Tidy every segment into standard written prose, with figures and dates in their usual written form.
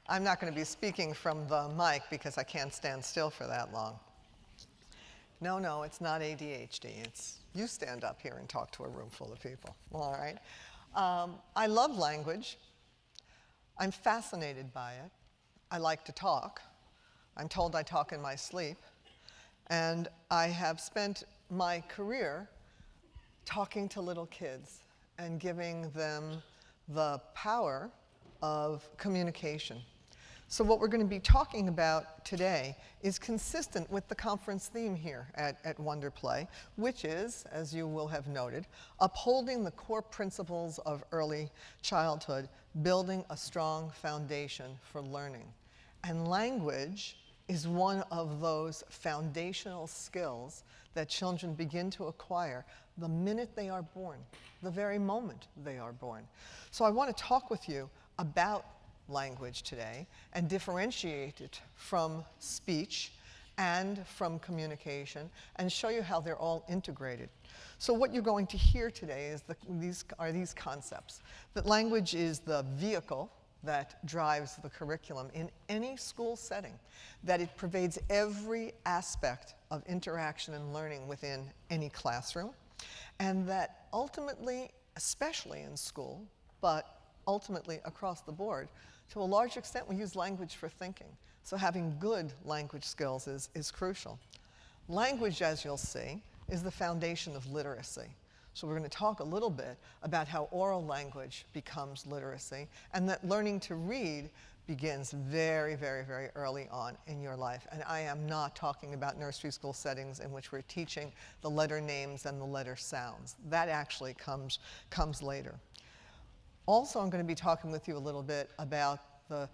I'm not going to be speaking from the mic because I can't stand still for that long. No, it's not ADHD. It's you stand up here and talk to a room full of people. All right. I love language. I'm fascinated by it. I like to talk. I'm told I talk in my sleep. And I have spent my career talking to little kids and giving them the power of communication. So what we're going to be talking about today is consistent with the conference theme here at Wonder Play, which is, as you will have noted, upholding the core principles of early childhood, building a strong foundation for learning. And language is one of those foundational skills that children begin to acquire the minute they are born, the very moment they are born. So I want to talk with you about language today and differentiate it from speech and from communication and show you how they're all integrated. So what you're going to hear today is these concepts. That language is the vehicle that drives the curriculum in any school setting, that it pervades every aspect of interaction and learning within any classroom, and that ultimately, especially in school, but ultimately across the board, to a large extent we use language for thinking. So having good language skills is crucial. Language, as you'll see, is the foundation of literacy. So we're going to talk a little bit about how oral language becomes literacy, and that learning to read begins very, very, very early on in your life. And I am not talking about nursery school settings in which we're teaching the letter names and the letter sounds. That actually comes later. Also, I'm going to be talking with you a little bit about the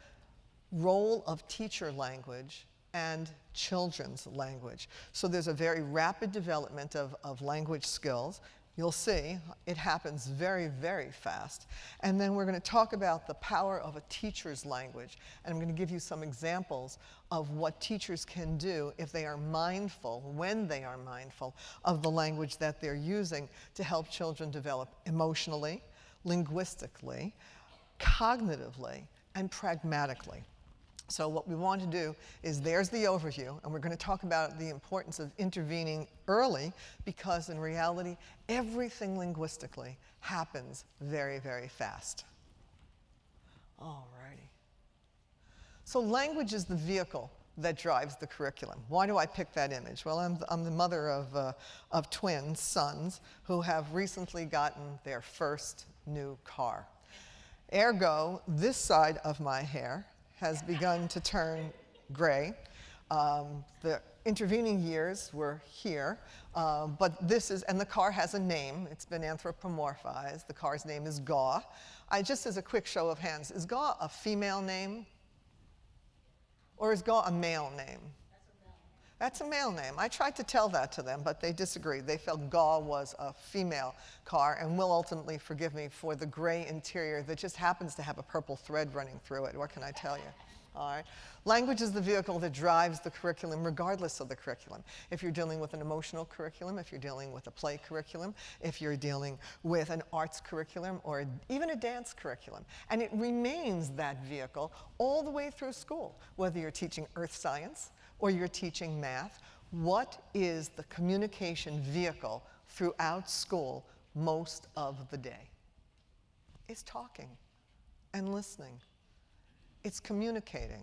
role of teacher language and children's language. So there's a very rapid development of language skills. You'll see it happens very, very fast. And then we're going to talk about the power of a teacher's language. And I'm going to give you some examples of what teachers can do if they are mindful, when they are mindful, of the language that they're using to help children develop emotionally, linguistically, cognitively, and pragmatically. So what we want to do is, there's the overview, and we're going to talk about the importance of intervening early, because in reality, everything linguistically happens very, very fast. All righty. So language is the vehicle that drives the curriculum. Why do I pick that image? Well, I'm the mother of twin sons who have recently gotten their first new car. Ergo, this side of my hair has begun to turn gray. The intervening years were here, but and the car has a name. It's been anthropomorphized. The car's name is Gaw. Just as a quick show of hands, is Gaw a female name? Or is Gaw a male name? That's a male name. I tried to tell that to them, but they disagreed. They felt Gaw was a female car, and will ultimately forgive me for the gray interior that just happens to have a purple thread running through it. What can I tell you? All right. Language is the vehicle that drives the curriculum regardless of the curriculum. If you're dealing with an emotional curriculum, if you're dealing with a play curriculum, if you're dealing with an arts curriculum, or even a dance curriculum. And it remains that vehicle all the way through school, whether you're teaching earth science or you're teaching math. What is the communication vehicle throughout school most of the day? It's talking and listening. It's communicating.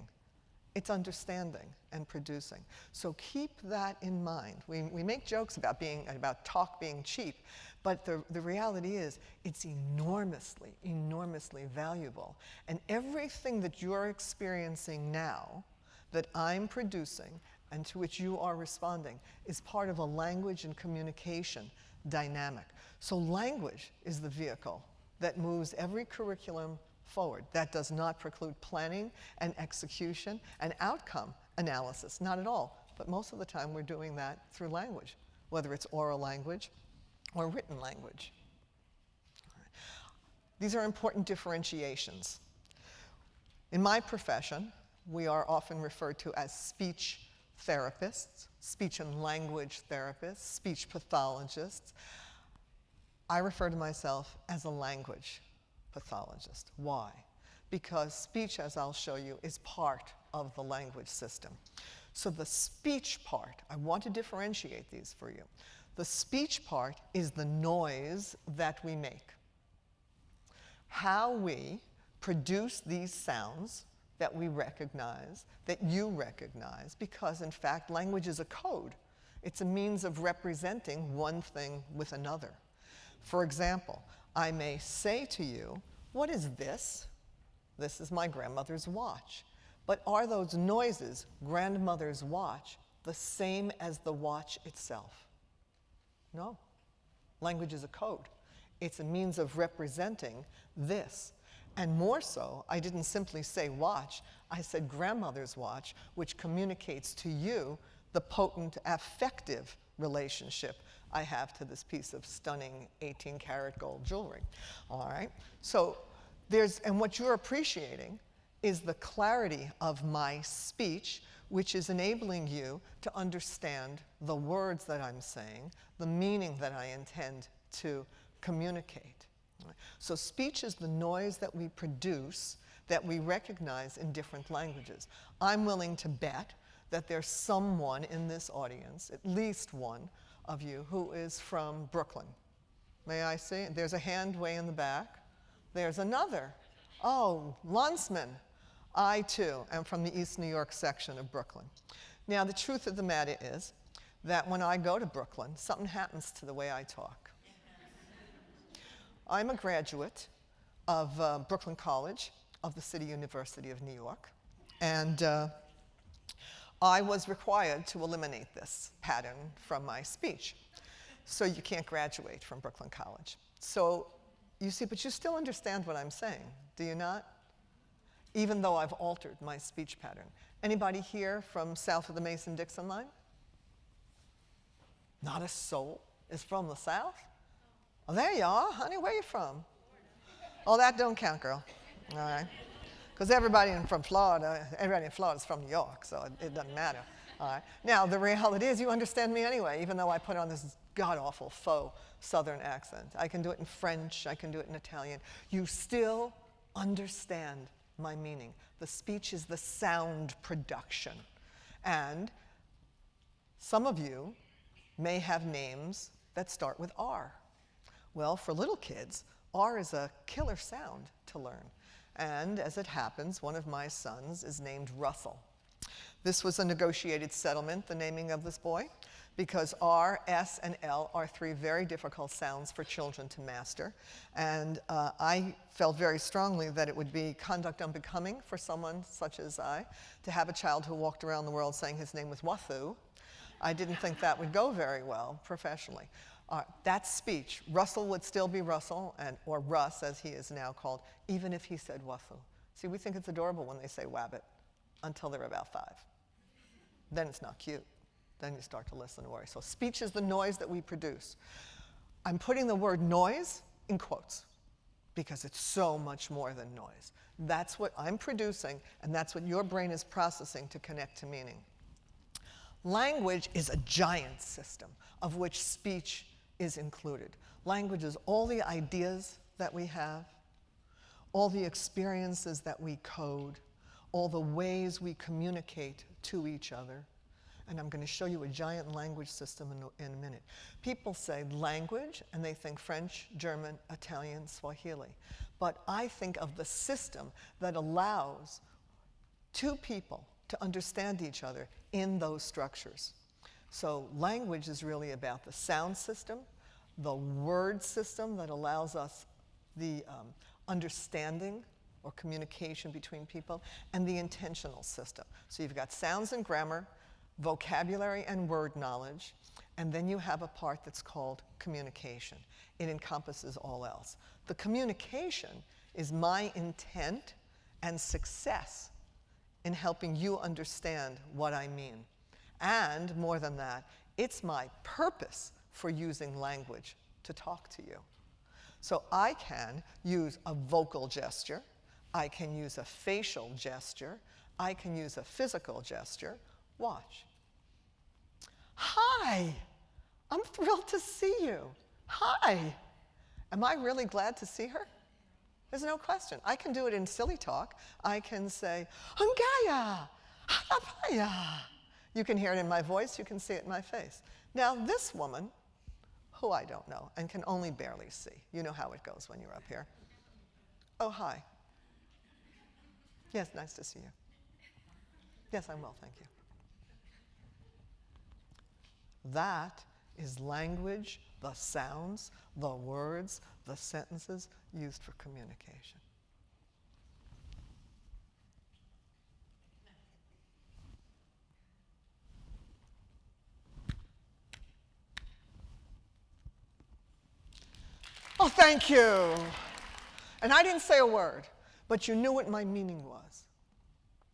It's understanding and producing. So keep that in mind. We make jokes about talk being cheap, but the reality is it's enormously, enormously valuable. And everything that you're experiencing now, that I'm producing, and to which you are responding, is part of a language and communication dynamic. So language is the vehicle that moves every curriculum forward. That does not preclude planning and execution and outcome analysis, not at all. But most of the time we're doing that through language, whether it's oral language or written language. These are important differentiations. In my profession, we are often referred to as speech therapists, speech and language therapists, speech pathologists. I refer to myself as a language pathologist. Why? because speech, as I'll show you, is part of the language system. So the speech part, I want to differentiate these for you. The speech part is the noise that we make. How we produce these sounds that we recognize, that you recognize, because in fact language is a code. It's a means of representing one thing with another. For example, I may say to you, what is this? This is my grandmother's watch. But are those noises, grandmother's watch, the same as the watch itself? No. Language is a code. It's a means of representing this. And more so, I didn't simply say watch, I said grandmother's watch, which communicates to you the potent affective relationship I have to this piece of stunning 18-karat gold jewelry. All right? So and what you're appreciating is the clarity of my speech, which is enabling you to understand the words that I'm saying, the meaning that I intend to communicate. So speech is the noise that we produce that we recognize in different languages. I'm willing to bet that there's someone in this audience, at least one of you, who is from Brooklyn. May I see? There's a hand way in the back. There's another. Oh, Lunsman. I, too, am from the East New York section of Brooklyn. Now, the truth of the matter is that when I go to Brooklyn, something happens to the way I talk. I'm a graduate of Brooklyn College of the City University of New York, and I was required to eliminate this pattern from my speech. So you can't graduate from Brooklyn College. So you see, but you still understand what I'm saying, do you not? Even though I've altered my speech pattern. Anybody here from south of the Mason-Dixon line? Not a soul is from the south? Oh, there you are, honey. Where are you from? Oh, that don't count, girl. All right. Because everybody in Florida is from New York, so it doesn't matter. All right. Now, the reality is you understand me anyway, even though I put on this god-awful faux Southern accent. I can do it in French. I can do it in Italian. You still understand my meaning. The speech is the sound production. And some of you may have names that start with R. Well, for little kids, R is a killer sound to learn. And as it happens, one of my sons is named Russell. This was a negotiated settlement, the naming of this boy, because R, S, and L are three very difficult sounds for children to master. And I felt very strongly that it would be conduct unbecoming for someone such as I to have a child who walked around the world saying his name was Wathu. I didn't think that would go very well professionally. That's speech. Russell would still be Russell, or Russ, as he is now called, even if he said Wathu. See, we think it's adorable when they say wabbit until they're about 5. Then it's not cute. Then you start to listen and worry. So speech is the noise that we produce. I'm putting the word noise in quotes because it's so much more than noise. That's what I'm producing, and that's what your brain is processing to connect to meaning. Language is a giant system of which speech is included. Language is all the ideas that we have, all the experiences that we code, all the ways we communicate to each other. And I'm going to show you a giant language system in a minute. People say language, and they think French, German, Italian, Swahili. But I think of the system that allows two people to understand each other in those structures. So language is really about the sound system, the word system that allows us the understanding or communication between people, and the intentional system. So you've got sounds and grammar, vocabulary and word knowledge, and then you have a part that's called communication. It encompasses all else. The communication is my intent and success in helping you understand what I mean. And more than that, it's my purpose for using language to talk to you. So I can use a vocal gesture, I can use a facial gesture, I can use a physical gesture. Watch. Hi, I'm thrilled to see you. Hi. Am I really glad to see her? There's no question. I can do it in silly talk. I can say, Hungaya, Halapaya. You can hear it in my voice. You can see it in my face. Now, this woman, who I don't know and can only barely see. You know how it goes when you're up here. Oh, hi. Yes, nice to see you. Yes, I'm well, thank you. That is language, the sounds, the words, the sentences used for communication. Oh, thank you. And I didn't say a word, but you knew what my meaning was.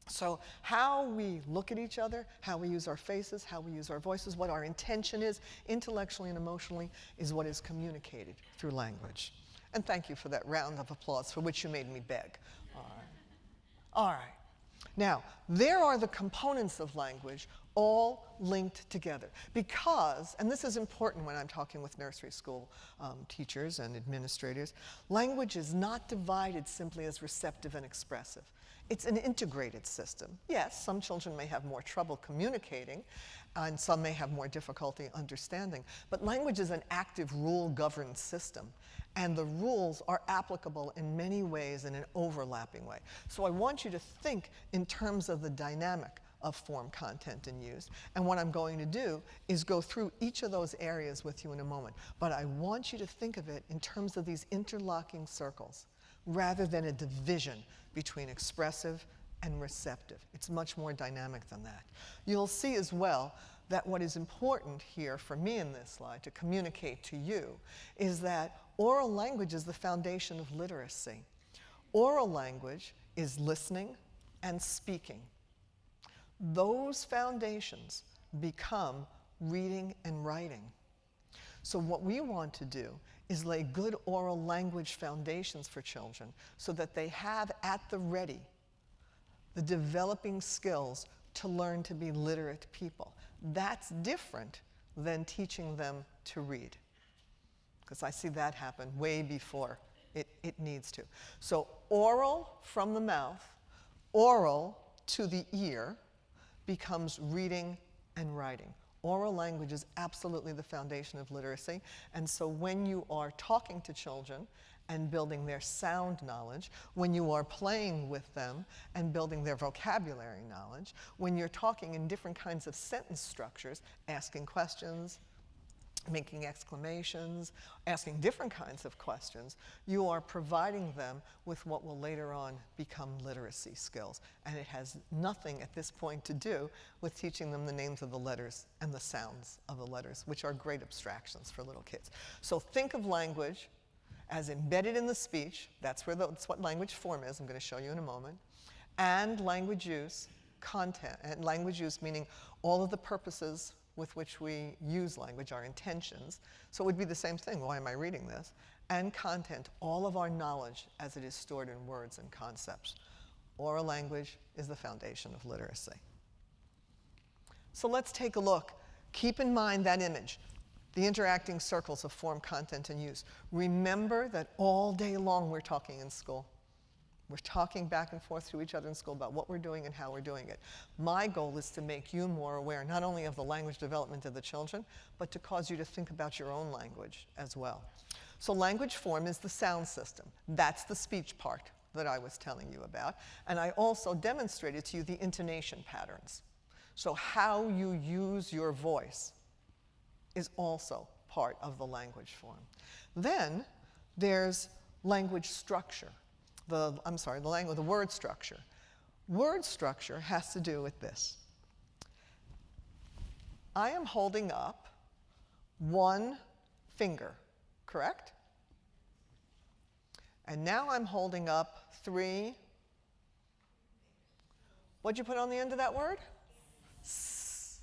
So how we look at each other, how we use our faces, how we use our voices, what our intention is, intellectually and emotionally, is what is communicated through language. And thank you for that round of applause, for which you made me beg. All right. All right. Now, there are the components of language all linked together because, and this is important when I'm talking with nursery school teachers and administrators, language is not divided simply as receptive and expressive. It's an integrated system. Yes, some children may have more trouble communicating, and some may have more difficulty understanding, but language is an active rule-governed system, and the rules are applicable in many ways in an overlapping way. So I want you to think in terms of the dynamic of form, content, and use. And what I'm going to do is go through each of those areas with you in a moment. But I want you to think of it in terms of these interlocking circles, rather than a division between expressive and receptive. It's much more dynamic than that. You'll see as well that what is important here for me in this slide to communicate to you is that oral language is the foundation of literacy. Oral language is listening and speaking. Those foundations become reading and writing. So what we want to do is lay good oral language foundations for children so that they have at the ready the developing skills to learn to be literate people. That's different than teaching them to read, because I see that happen way before it needs to. So oral from the mouth, oral to the ear, becomes reading and writing. Oral language is absolutely the foundation of literacy, and so when you are talking to children and building their sound knowledge, when you are playing with them and building their vocabulary knowledge, when you're talking in different kinds of sentence structures, asking questions, making exclamations, asking different kinds of questions, you are providing them with what will later on become literacy skills. And it has nothing at this point to do with teaching them the names of the letters and the sounds of the letters, which are great abstractions for little kids. So think of language as embedded in the speech. That's what language form is. I'm going to show you in a moment. And language use, content, and language use meaning all of the purposes with which we use language, our intentions. So it would be the same thing. Why am I reading this? And content, all of our knowledge as it is stored in words and concepts. Oral language is the foundation of literacy. So let's take a look. Keep in mind that image, the interacting circles of form, content, and use. Remember that all day long we're talking in school. We're talking back and forth to each other in school about what we're doing and how we're doing it. My goal is to make you more aware, not only of the language development of the children, but to cause you to think about your own language as well. So language form is the sound system. That's the speech part that I was telling you about. And I also demonstrated to you the intonation patterns. So how you use your voice is also part of the language form. Then there's language structure. The word structure. Word structure has to do with this. I am holding up one finger, correct? And now I'm holding up three. What'd you put on the end of that word? S.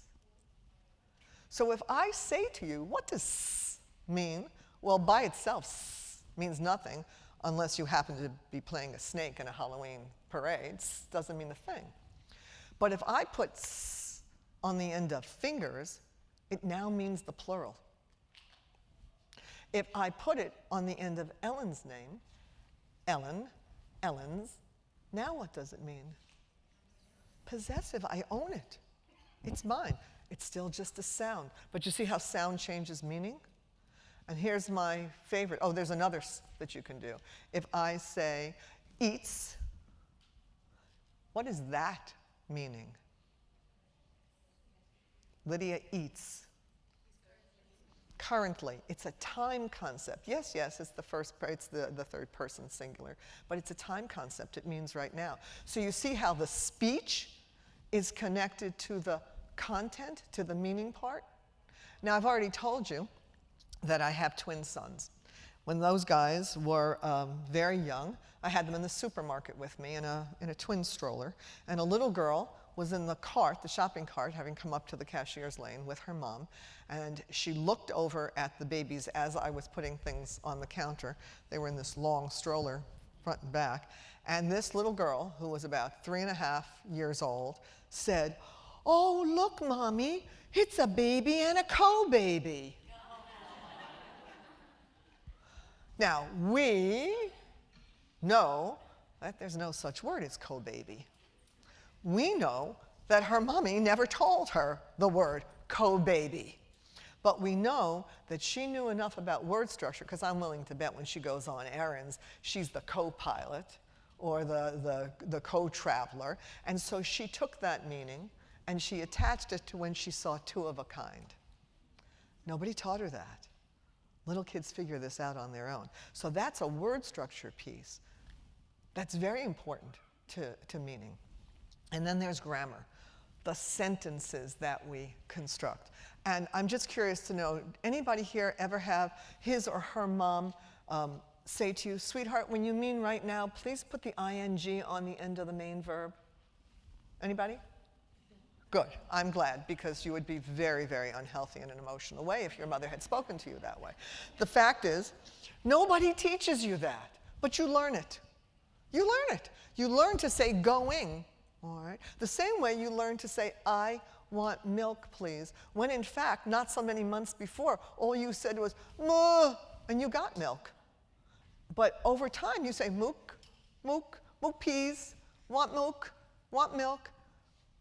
So if I say to you, what does s mean? Well, by itself, s means nothing. Unless you happen to be playing a snake in a Halloween parade, doesn't mean a thing. But if I put s on the end of fingers, it now means the plural. If I put it on the end of Ellen's name, Ellen, Ellen's. Now what does it mean? Possessive. I own it. It's mine. It's still just a sound. But you see how sound changes meaning? And here's my favorite. Oh, there's another that you can do. If I say eats, what is that meaning? Lydia eats. Currently. It's a time concept. Yes, it's the third person singular, but it's a time concept. It means right now. So you see how the speech is connected to the content, to the meaning part? Now, I've already told you that I have twin sons. When those guys were very young, I had them in the supermarket with me in a twin stroller, and a little girl was in the cart, the shopping cart, having come up to the cashier's lane with her mom, and she looked over at the babies as I was putting things on the counter. They were in this long stroller, front and back, and this little girl, who was about 3.5 years old, said, "Oh, look, Mommy, it's a baby and a co-baby." Now, we know that there's no such word as co-baby. We know that her mommy never told her the word co-baby. But we know that she knew enough about word structure, because I'm willing to bet when she goes on errands, she's the co-pilot or the co-traveler. And so she took that meaning and she attached it to when she saw two of a kind. Nobody taught her that. Little kids figure this out on their own. So that's a word structure piece that's very important to meaning. And then there's grammar, the sentences that we construct. And I'm just curious to know, anybody here ever have his or her mom say to you, "Sweetheart, when you mean right now, please put the ing on the end of the main verb"? Anybody? Good. I'm glad, because you would be very, very unhealthy in an emotional way if your mother had spoken to you that way. The fact is, nobody teaches you that, but you learn it. You learn it. You learn to say going, all right? The same way you learn to say, "I want milk, please," when in fact, not so many months before, all you said was, "Moo," and you got milk. But over time, you say, "Mook, mook, mook peas, want milk,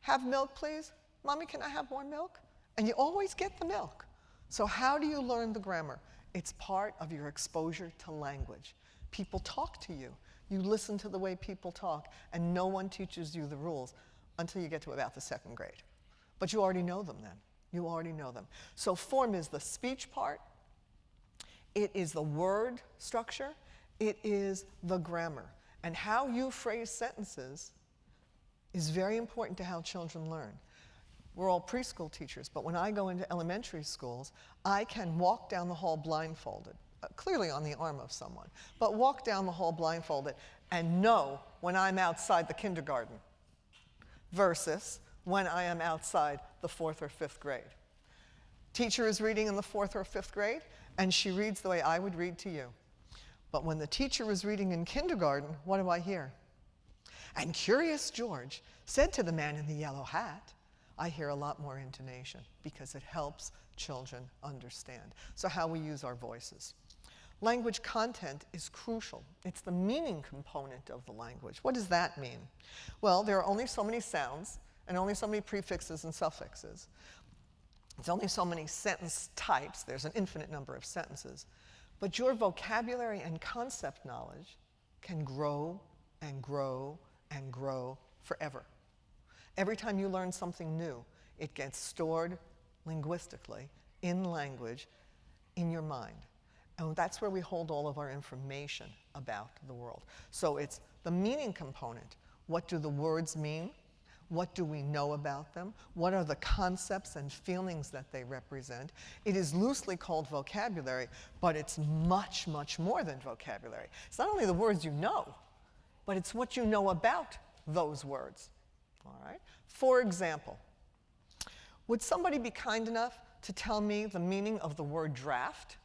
have milk, please. Mommy, can I have more milk?" And you always get the milk. So how do you learn the grammar? It's part of your exposure to language. People talk to you. You listen to the way people talk, and no one teaches you the rules until you get to about the 2nd grade. But you already know them then. You already know them. So form is the speech part. It is the word structure. It is the grammar. And how you phrase sentences is very important to how children learn. We're all preschool teachers, but when I go into elementary schools, I can walk down the hall blindfolded, clearly on the arm of someone, but walk down the hall blindfolded and know when I'm outside the kindergarten versus when I am outside the 4th or 5th grade. Teacher is reading in the 4th or 5th grade, and she reads the way I would read to you. But when the teacher is reading in kindergarten, what do I hear? "And Curious George said to the man in the yellow hat." I hear a lot more intonation because it helps children understand. So how we use our voices. Language content is crucial. It's the meaning component of the language. What does that mean? Well, there are only so many sounds and only so many prefixes and suffixes. It's only so many sentence types. There's an infinite number of sentences. But your vocabulary and concept knowledge can grow and grow and grow forever. Every time you learn something new, it gets stored linguistically in language in your mind. And that's where we hold all of our information about the world. So it's the meaning component. What do the words mean? What do we know about them? What are the concepts and feelings that they represent? It is loosely called vocabulary, but it's much, much more than vocabulary. It's not only the words you know, but it's what you know about those words. All right? For example, would somebody be kind enough to tell me the meaning of the word draft?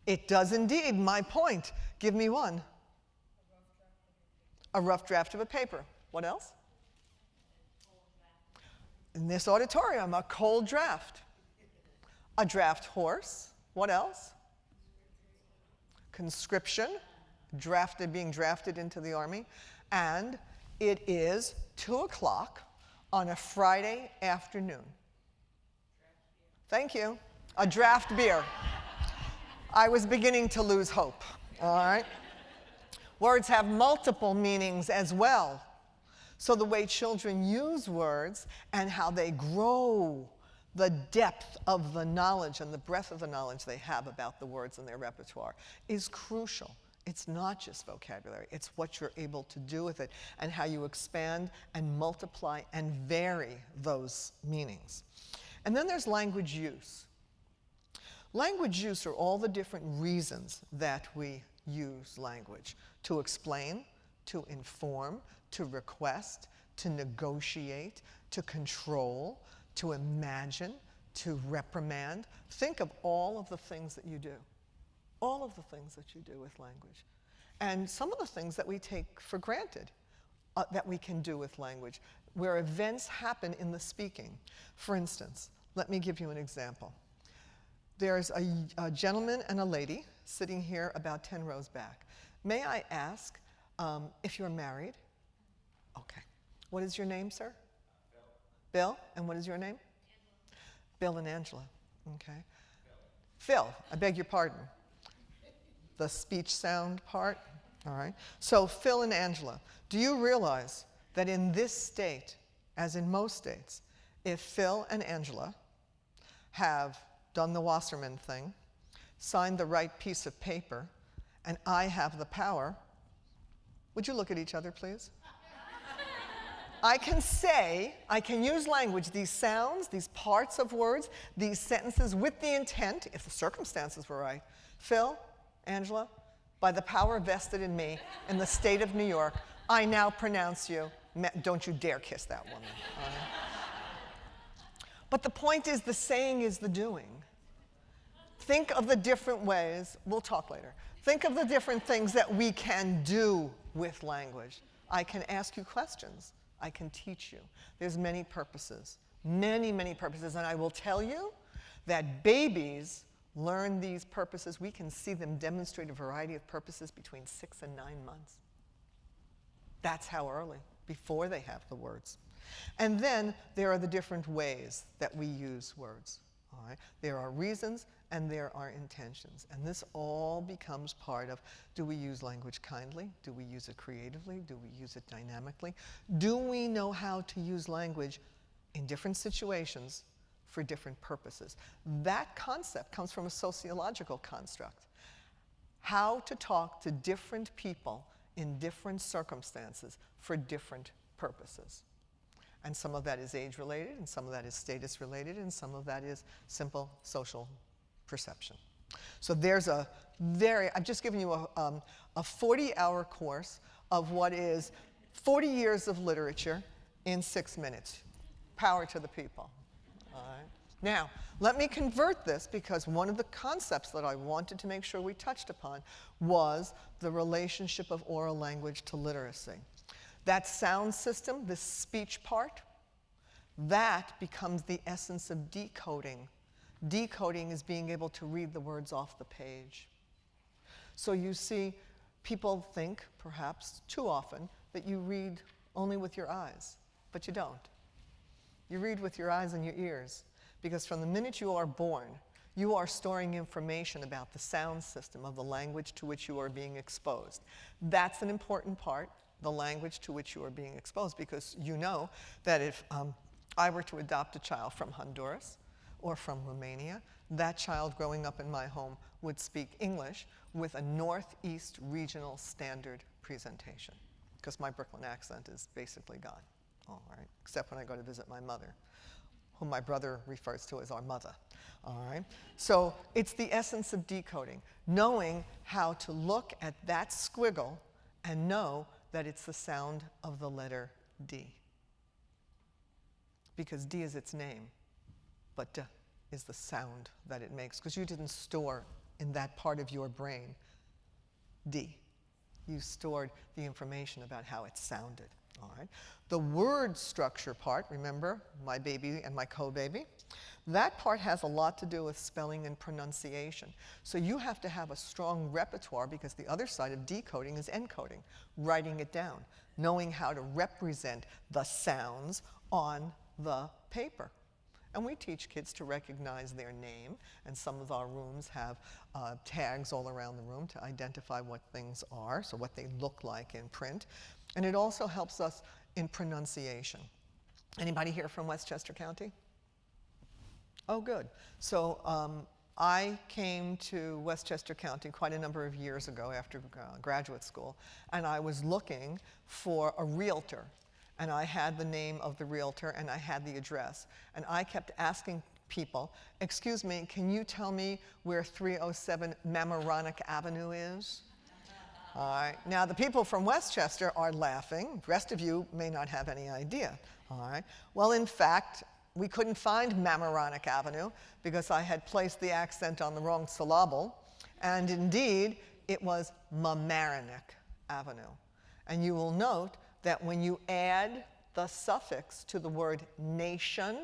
It does indeed. My point. Give me one. A rough draft of a paper. What else? In this auditorium, a cold draft. A draft horse. What else? conscription, being drafted into the Army, and it is 2 o'clock on a Friday afternoon. Thank you. A draft beer. I was beginning to lose hope, all right? Words have multiple meanings as well. So the way children use words and how they grow the depth of the knowledge and the breadth of the knowledge they have about the words in their repertoire is crucial. It's not just vocabulary, it's what you're able to do with it and how you expand and multiply and vary those meanings. And then there's language use. Language use are all the different reasons that we use language: to explain, to inform, to request, to negotiate, to control, to imagine, to reprimand. Think of all of the things that you do. All of the things that you do with language. And some of the things that we take for granted that we can do with language, where events happen in the speaking. For instance, let me give you an example. There's a gentleman and a lady sitting here about 10 rows back. May I ask if you're married? Okay. What is your name, sir? Bill. Bill? And what is your name? Angela. Bill and Angela. Okay. Phil, I beg your pardon. The speech sound part? All right. So Phil and Angela, do you realize that in this state, as in most states, if Phil and Angela have done the Wasserman thing, signed the right piece of paper, and I have the power, would you look at each other, please? I can use language, these sounds, these parts of words, these sentences with the intent, if the circumstances were right. Phil, Angela, by the power vested in me in the state of New York, I now pronounce you, don't you dare kiss that woman. But the point is, the saying is the doing. Think of the different ways, we'll talk later. Think of the different things that we can do with language. I can ask you questions. I can teach you. There's many purposes, many, many purposes. And I will tell you that babies learn these purposes. We can see them demonstrate a variety of purposes between 6 and 9 months. That's how early, before they have the words. And then there are the different ways that we use words. All right? There are reasons and there are intentions. And this all becomes part of, do we use language kindly? Do we use it creatively? Do we use it dynamically? Do we know how to use language in different situations for different purposes? That concept comes from a sociological construct. How to talk to different people in different circumstances for different purposes. And some of that is age-related, and some of that is status-related, and some of that is simple social perception. So there's I've just given you a 40-hour course of what is 40 years of literature in 6 minutes. Power to the people. All right. Now, let me convert this, because one of the concepts that I wanted to make sure we touched upon was the relationship of oral language to literacy. That sound system, this speech part, that becomes the essence of decoding. Decoding is being able to read the words off the page. So you see, people think, perhaps too often, that you read only with your eyes, but you don't. You read with your eyes and your ears, because from the minute you are born, you are storing information about the sound system of the language to which you are being exposed. That's an important part, the language to which you are being exposed, because you know that if I were to adopt a child from Honduras or from Romania, that child growing up in my home would speak English with a Northeast regional standard presentation, because my Brooklyn accent is basically gone, all right, except when I go to visit my mother, whom my brother refers to as our mother, all right? So it's the essence of decoding, knowing how to look at that squiggle and know that it's the sound of the letter D. Because D is its name, but D is the sound that it makes, because you didn't store in that part of your brain D. You stored the information about how it sounded. All right. The word structure part, remember, my baby and my co-baby, that part has a lot to do with spelling and pronunciation. So you have to have a strong repertoire, because the other side of decoding is encoding, writing it down, knowing how to represent the sounds on the paper. And we teach kids to recognize their name, and some of our rooms have tags all around the room to identify what things are, so what they look like in print. And it also helps us in pronunciation. Anybody here from Westchester County? Oh, good. So I came to Westchester County quite a number of years ago after graduate school, and I was looking for a realtor. And I had the name of the realtor, and I had the address. And I kept asking people, excuse me, can you tell me where 307 Mamaroneck Avenue is? All right. Now, the people from Westchester are laughing. The rest of you may not have any idea. All right. Well, in fact, we couldn't find Mamaroneck Avenue because I had placed the accent on the wrong syllable. And indeed, it was Mamaroneck Avenue. And you will note that when you add the suffix to the word nation,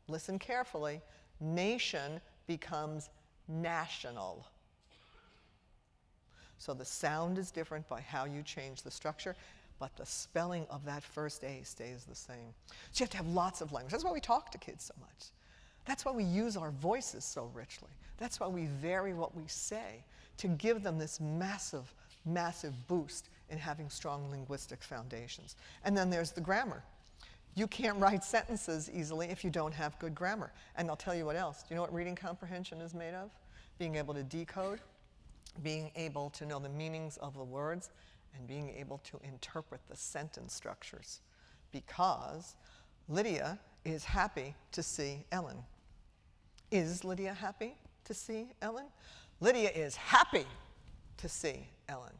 listen carefully, nation becomes national. So the sound is different by how you change the structure, but the spelling of that first A stays the same. So you have to have lots of language. That's why we talk to kids so much. That's why we use our voices so richly. That's why we vary what we say, to give them this massive, massive boost in having strong linguistic foundations. And then there's the grammar. You can't write sentences easily if you don't have good grammar. And I'll tell you what else. Do you know what reading comprehension is made of? Being able to decode, being able to know the meanings of the words, and being able to interpret the sentence structures. Because Lydia is happy to see Ellen. Is Lydia happy to see Ellen? Lydia is happy to see Ellen.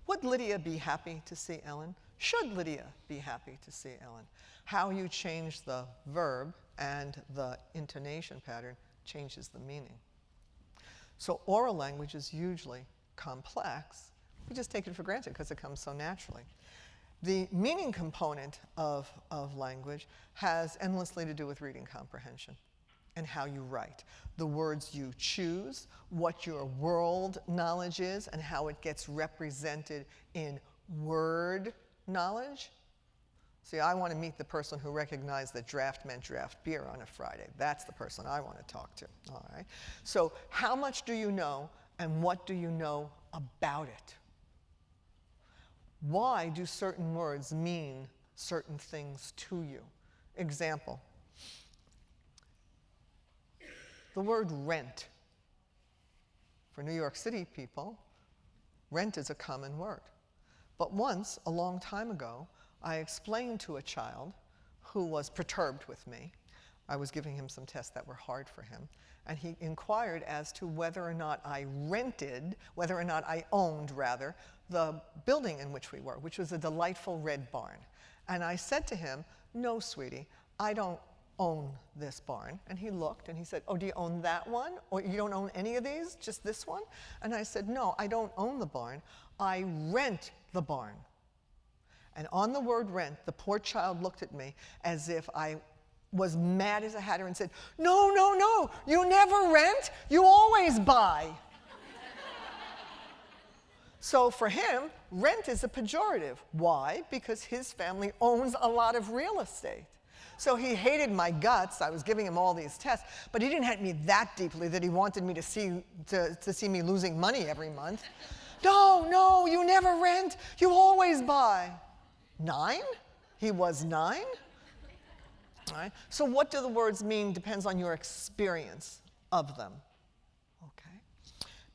Would Lydia be happy to see Ellen? Should Lydia be happy to see Ellen? How you change the verb and the intonation pattern changes the meaning. So oral language is hugely complex. We just take it for granted because it comes so naturally. The meaning component of language has endlessly to do with reading comprehension and how you write. The words you choose, what your world knowledge is, and how it gets represented in word knowledge. See, I want to meet the person who recognized that draft meant draft beer on a Friday. That's the person I want to talk to. All right. So how much do you know, and what do you know about it? Why do certain words mean certain things to you? Example. The word rent. For New York City people, rent is a common word. But once, a long time ago, I explained to a child who was perturbed with me. I was giving him some tests that were hard for him. And he inquired as to whether or not I rented, whether or not I owned, rather, the building in which we were, which was a delightful red barn. And I said to him, no, sweetie, I don't own this barn. And he looked and he said, oh, do you own that one? Or you don't own any of these, just this one? And I said, no, I don't own the barn. I rent the barn. And on the word rent, the poor child looked at me as if I was mad as a hatter and said, no, no, no, you never rent, you always buy. So for him, rent is a pejorative. Why? Because his family owns a lot of real estate. So he hated my guts. I was giving him all these tests, but he didn't hate me that deeply that he wanted me to see me losing money every month. No, no, you never rent, you always buy. 9? He was 9? All right. So what do the words mean depends on your experience of them. Okay.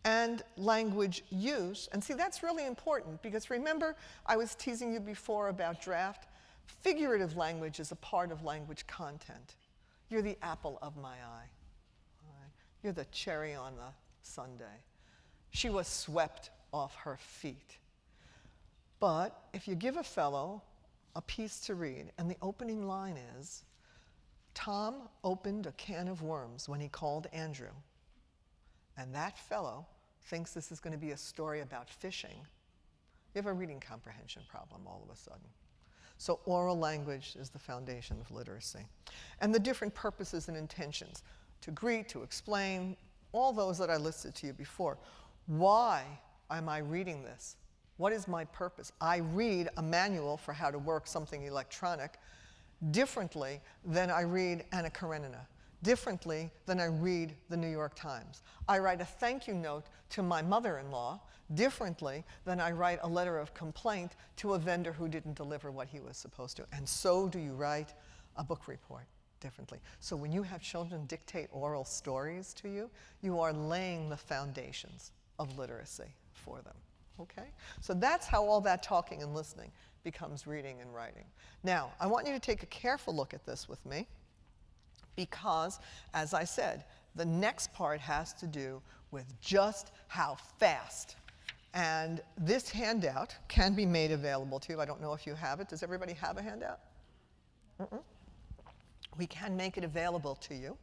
And language use, and see, that's really important because remember I was teasing you before about draft. Figurative language is a part of language content. You're the apple of my eye. All right. You're the cherry on the sundae. She was swept off her feet. But if you give a fellow a piece to read, and the opening line is, Tom opened a can of worms when he called Andrew, and that fellow thinks this is going to be a story about fishing, you have a reading comprehension problem all of a sudden. So oral language is the foundation of literacy. And the different purposes and intentions, to greet, to explain, all those that I listed to you before. Why am I reading this? What is my purpose? I read a manual for how to work something electronic differently than I read Anna Karenina, differently than I read the New York Times. I write a thank you note to my mother-in-law differently than I write a letter of complaint to a vendor who didn't deliver what he was supposed to. And so do you write a book report differently. So when you have children dictate oral stories to you, you are laying the foundations of literacy for them. Okay? So that's how all that talking and listening becomes reading and writing. Now, I want you to take a careful look at this with me because, as I said, the next part has to do with just how fast. And this handout can be made available to you. I don't know if you have it. Does everybody have a handout? We can make it available to you.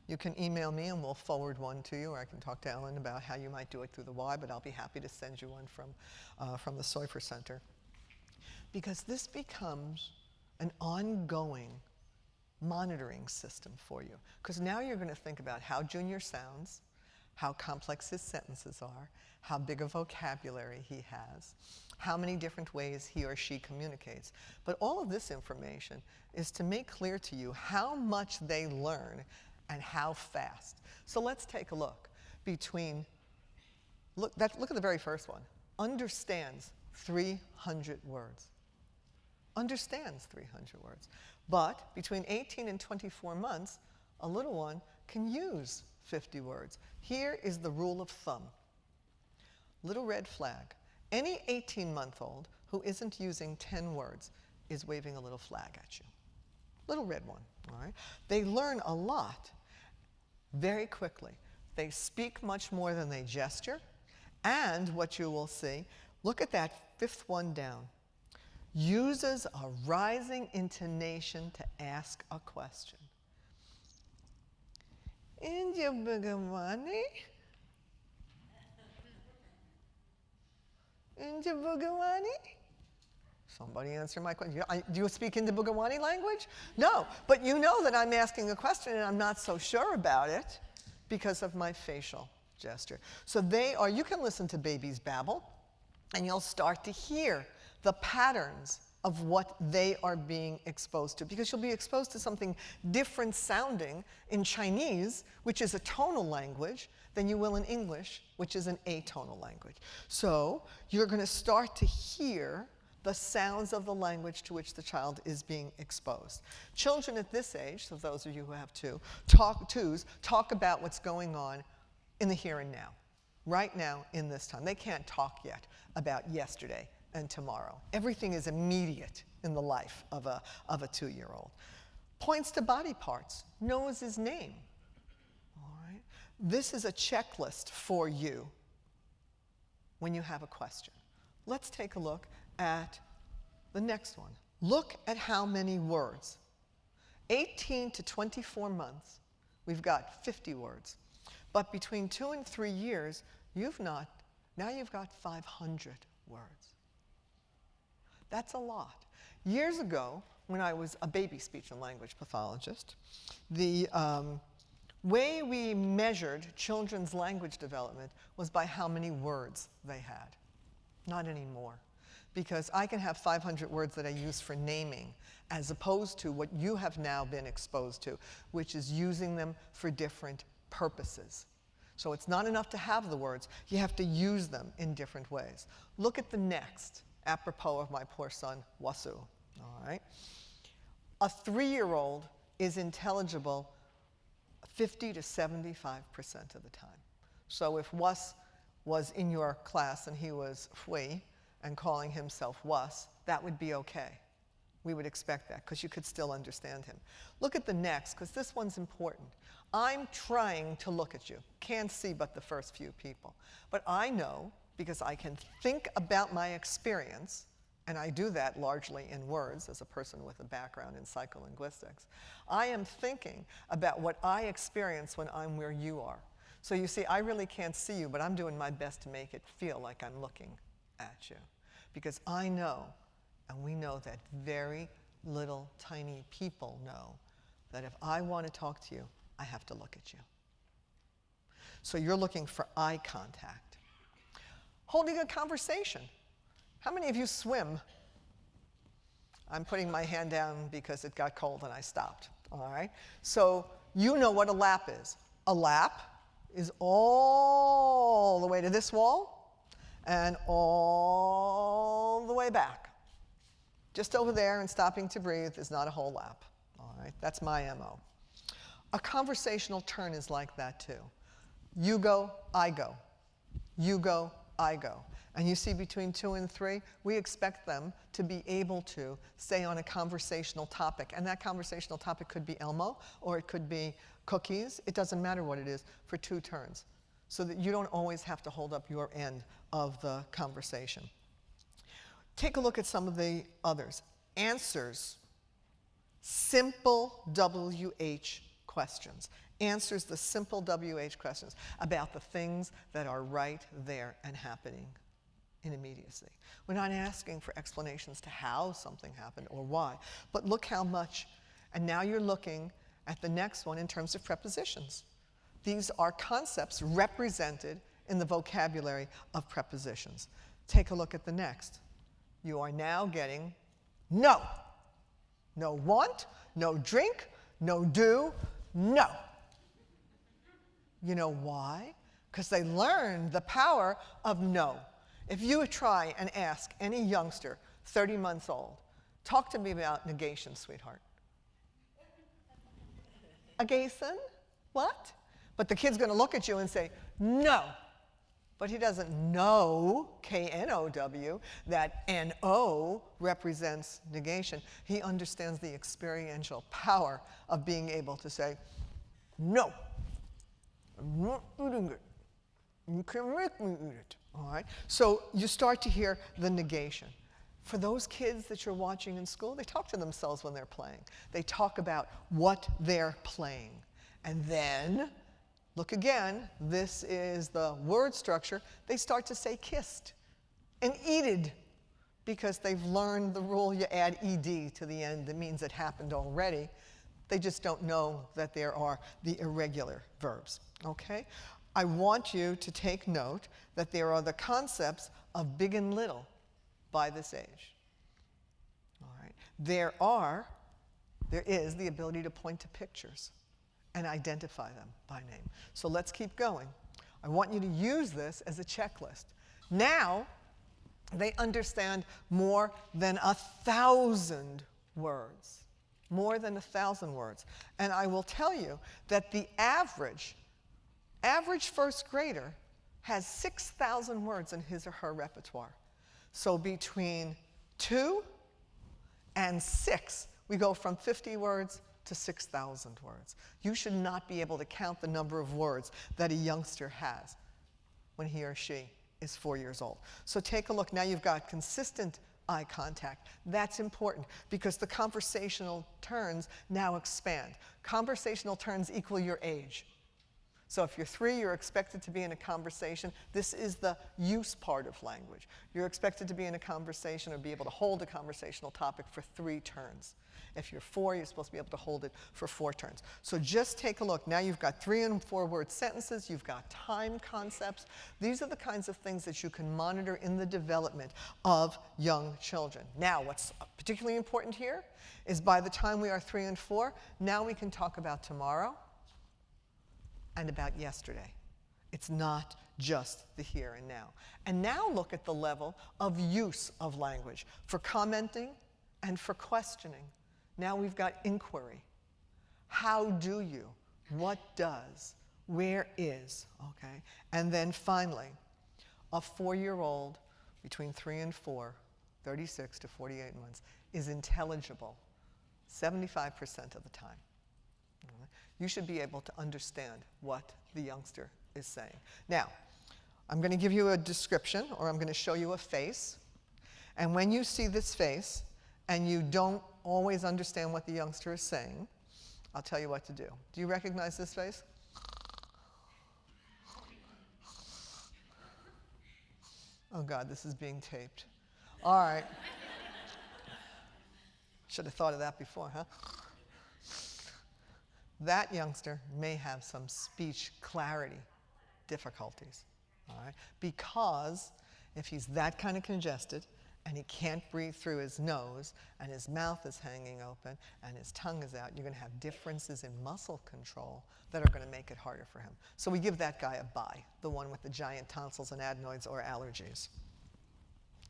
You can email me and we'll forward one to you, or I can talk to Ellen about how you might do it through the Y, but I'll be happy to send you one from the Soifer Center. Because this becomes an ongoing monitoring system for you. Because now you're going to think about how Junior sounds, how complex his sentences are, how big a vocabulary he has, how many different ways he or she communicates. But all of this information is to make clear to you how much they learn and how fast. So let's take a look. Look at the very first one. Understands 300 words. Understands 300 words. But between 18 and 24 months, a little one can use 50 words. Here is the rule of thumb. Little red flag. Any 18-month-old who isn't using 10 words is waving a little flag at you. Little red one, all right? They learn a lot very quickly. They speak much more than they gesture. And what you will see, look at that fifth one down. Uses a rising intonation to ask a question. India Bhagavani? India Bhagavani? Somebody answer my question. Do you speak India Bhagavani language? No, but you know that I'm asking a question and I'm not so sure about it because of my facial gesture. So you can listen to babies babble and you'll start to hear the patterns of what they are being exposed to, because you'll be exposed to something different sounding in Chinese, which is a tonal language, than you will in English, which is an atonal language. So you're going to start to hear the sounds of the language to which the child is being exposed. Children at this age, so those of you who have twos, talk about what's going on in the here and now, right now in this time. They can't talk yet about yesterday and tomorrow. Everything is immediate in the life of a 2-year-old. Points to body parts, knows his name. All right? This is a checklist for you when you have a question. Let's take a look at the next one. Look at how many words. 18 to 24 months, we've got 50 words. But between 2 and 3 years, now you've got 500 words. That's a lot. Years ago, when I was a baby speech and language pathologist, the way we measured children's language development was by how many words they had. Not anymore. Because I can have 500 words that I use for naming, as opposed to what you have now been exposed to, which is using them for different purposes. So it's not enough to have the words. You have to use them in different ways. Look at the next, apropos of my poor son, Wasu. All right? A 3-year-old is intelligible 50 to 75% of the time. So if Was was in your class and he was Hui and calling himself Was, that would be okay. We would expect that because you could still understand him. Look at the next, because this one's important. I'm trying to look at you. Can't see but the first few people. But I know, because I can think about my experience, and I do that largely in words as a person with a background in psycholinguistics, I am thinking about what I experience when I'm where you are. So you see, I really can't see you, but I'm doing my best to make it feel like I'm looking at you. Because I know And we know that very little tiny people know that if I want to talk to you, I have to look at you. So you're looking for eye contact. Holding a conversation. How many of you swim? I'm putting my hand down because it got cold and I stopped. All right? So you know what a lap is. A lap is all the way to this wall and all the way back. Just over there and stopping to breathe is not a whole lap. All right? That's my MO. A conversational turn is like that too. You go, I go. You go, I go. And you see between 2 and 3, we expect them to be able to stay on a conversational topic. And that conversational topic could be Elmo, or it could be cookies. It doesn't matter what it is for 2 turns. So that you don't always have to hold up your end of the conversation. Take a look at some of the others. Answers simple WH questions. Answers the simple WH questions about the things that are right there and happening in immediacy. We're not asking for explanations to how something happened or why, but look how much, and now you're looking at the next one in terms of prepositions. These are concepts represented in the vocabulary of prepositions. Take a look at the next. You are now getting no. No want, no drink, no do, no. You know why? Because they learned the power of no. If you try and ask any youngster, 30 months old, talk to me about negation, sweetheart. Negation? What? But the kid's going to look at you and say, no. But he doesn't know, K-N-O-W, that N-O represents negation. He understands the experiential power of being able to say, no, I'm not eating it. You can make me eat it. All right? So you start to hear the negation. For those kids that you're watching in school, they talk to themselves when they're playing. They talk about what they're playing. And then, look again, this is the word structure. They start to say kissed and eated because they've learned the rule you add ed to the end. That means it happened already. They just don't know that there are the irregular verbs. Okay? I want you to take note that there are the concepts of big and little by this age. All right. There is the ability to point to pictures and identify them by name. So let's keep going. I want you to use this as a checklist. Now, they understand more than 1,000 words. More than 1,000 words. And I will tell you that the average first grader has 6,000 words in his or her repertoire. So between 2 and 6, we go from 50 words to 6,000 words. You should not be able to count the number of words that a youngster has when he or she is 4 years old. So take a look. Now you've got consistent eye contact. That's important because the conversational turns now expand. Conversational turns equal your age. So if you're 3, you're expected to be in a conversation. This is the use part of language. You're expected to be in a conversation or be able to hold a conversational topic for 3 turns. If you're 4, you're supposed to be able to hold it for 4 turns. So just take a look. Now you've got 3 and 4 word sentences. You've got time concepts. These are the kinds of things that you can monitor in the development of young children. Now, what's particularly important here is by the time we are 3 and 4, now we can talk about tomorrow and about yesterday. It's not just the here and now. And now look at the level of use of language for commenting and for questioning. Now we've got inquiry. How do you? What does? Where is? Okay? And then finally, a 4-year-old between 3 and 4, 36 to 48 months, is intelligible 75% of the time. You should be able to understand what the youngster is saying. Now, I'm going to give you a description, or I'm going to show you a face. And when you see this face, and you don't always understand what the youngster is saying, I'll tell you what to do. Do you recognize this face? Oh God, this is being taped. All right. Should have thought of that before, huh? That youngster may have some speech clarity difficulties, all right? Because if he's that kind of congested and he can't breathe through his nose and his mouth is hanging open and his tongue is out, you're going to have differences in muscle control that are going to make it harder for him. So we give that guy a bye, the one with the giant tonsils and adenoids or allergies.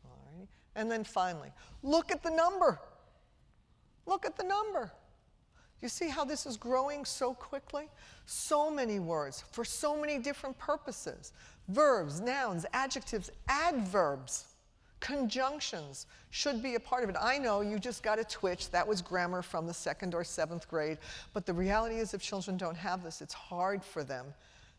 All right? And then finally, look at the number. Look at the number. You see how this is growing so quickly? So many words for so many different purposes. Verbs, nouns, adjectives, adverbs, conjunctions should be a part of it. I know you just got a twitch. That was grammar from the 2nd or 7th grade. But the reality is if children don't have this, it's hard for them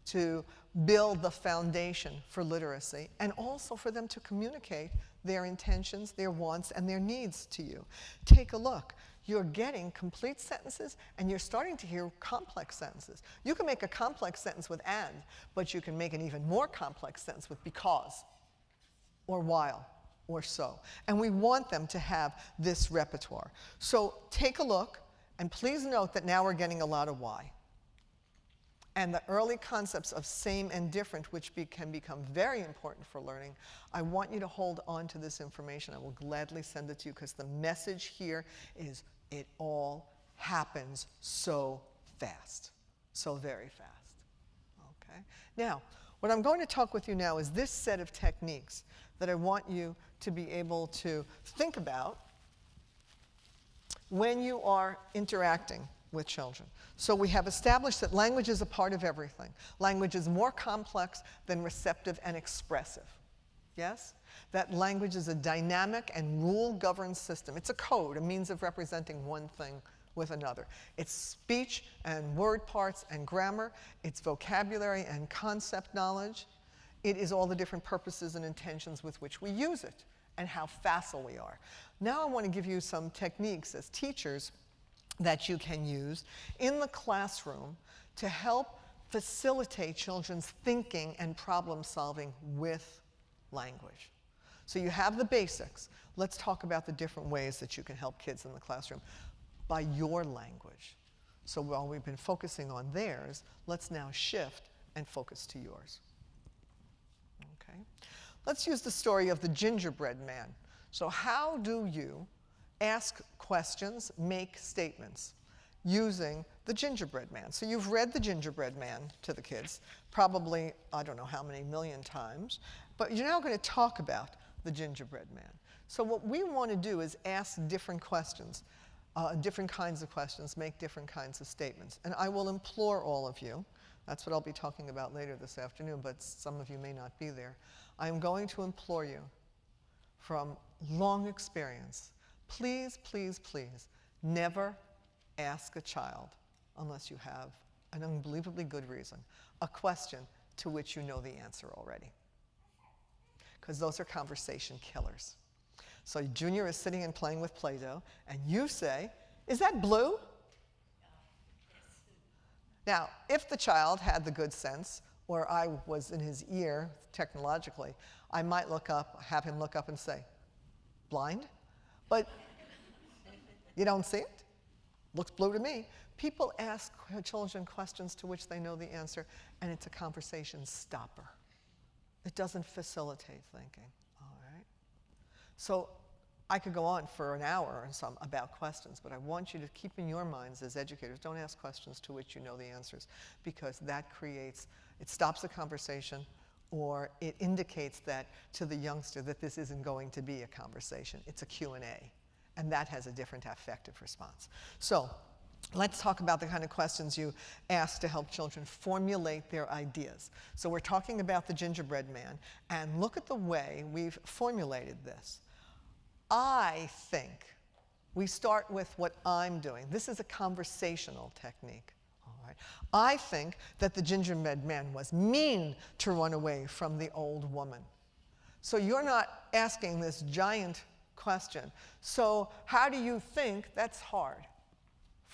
to build the foundation for literacy and also for them to communicate their intentions, their wants, and their needs to you. Take a look. You're getting complete sentences, and you're starting to hear complex sentences. You can make a complex sentence with and, but you can make an even more complex sentence with because, or while, or so. And we want them to have this repertoire. So take a look, and please note that now we're getting a lot of why. And the early concepts of same and different, which can become very important for learning, I want you to hold on to this information. I will gladly send it to you because the message here is it all happens so fast, so very fast. Okay? Now, what I'm going to talk with you now is this set of techniques that I want you to be able to think about when you are interacting with children. So we have established that language is a part of everything. Language is more complex than receptive and expressive. Yes? That language is a dynamic and rule-governed system. It's a code, a means of representing one thing with another. It's speech and word parts and grammar. It's vocabulary and concept knowledge. It is all the different purposes and intentions with which we use it and how facile we are. Now I want to give you some techniques as teachers that you can use in the classroom to help facilitate children's thinking and problem solving with language. So you have the basics. Let's talk about the different ways that you can help kids in the classroom by your language. So while we've been focusing on theirs, let's now shift and focus to yours. Okay? Let's use the story of the gingerbread man. So how do you ask questions, make statements using the gingerbread man? So you've read the gingerbread man to the kids, probably I don't know how many million times, but you're now going to talk about the gingerbread man. So what we want to do is ask different questions, different kinds of questions, make different kinds of statements. And I will implore all of you, that's what I'll be talking about later this afternoon, but some of you may not be there. I'm going to implore you from long experience, please, please, please, never ask a child, unless you have an unbelievably good reason, a question to which you know the answer already. Because those are conversation killers. So Junior is sitting and playing with Play-Doh, and you say, "Is that blue?" Now, if the child had the good sense, or I was in his ear technologically, I might look up, have him look up and say, "Blind?" But you don't see it? Looks blue to me. People ask children questions to which they know the answer, and it's a conversation stopper. It doesn't facilitate thinking, all right? So I could go on for an hour or some about questions, but I want you to keep in your minds as educators, don't ask questions to which you know the answers, because that creates, it stops a conversation, or it indicates that to the youngster that this isn't going to be a conversation. It's a Q&A, and that has a different affective response. So let's talk about the kind of questions you ask to help children formulate their ideas. So we're talking about the gingerbread man, and look at the way we've formulated this. I think. We start with what I'm doing. This is a conversational technique. All right. I think that the gingerbread man was mean to run away from the old woman. So you're not asking this giant question. So how do you think? That's hard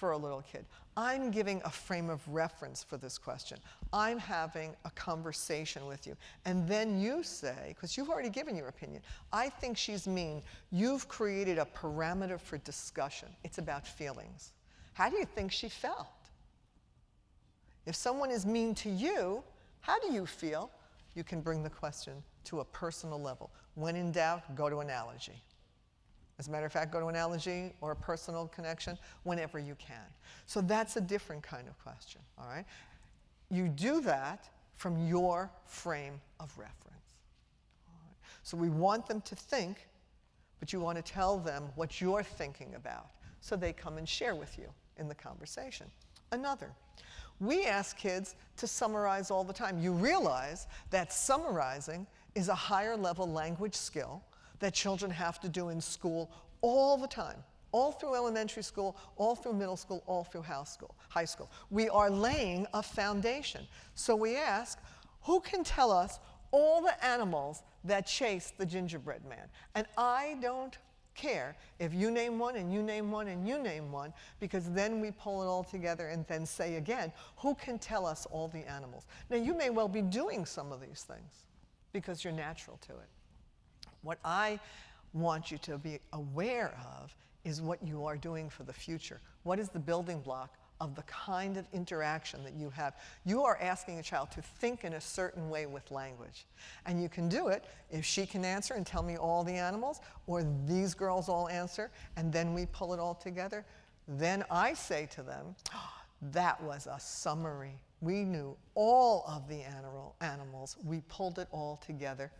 for a little kid. I'm giving a frame of reference for this question. I'm having a conversation with you. And then you say, because you've already given your opinion, I think she's mean. You've created a parameter for discussion. It's about feelings. How do you think she felt? If someone is mean to you, how do you feel? You can bring the question to a personal level. When in doubt, go to analogy. As a matter of fact, go to analogy or a personal connection whenever you can. So that's a different kind of question, all right? You do that from your frame of reference. All right? So we want them to think, but you want to tell them what you're thinking about so they come and share with you in the conversation. Another. We ask kids to summarize all the time. You realize that summarizing is a higher level language skill that children have to do in school all the time, all through elementary school, all through middle school, all through high school. We are laying a foundation. So we ask, who can tell us all the animals that chased the gingerbread man? And I don't care if you name one and you name one and you name one, because then we pull it all together and then say again, who can tell us all the animals? Now you may well be doing some of these things because you're natural to it. What I want you to be aware of is what you are doing for the future. What is the building block of the kind of interaction that you have? You are asking a child to think in a certain way with language. And you can do it if she can answer and tell me all the animals, or these girls all answer, and then we pull it all together. Then I say to them, oh, that was a summary. We knew all of the animals. We pulled it all together,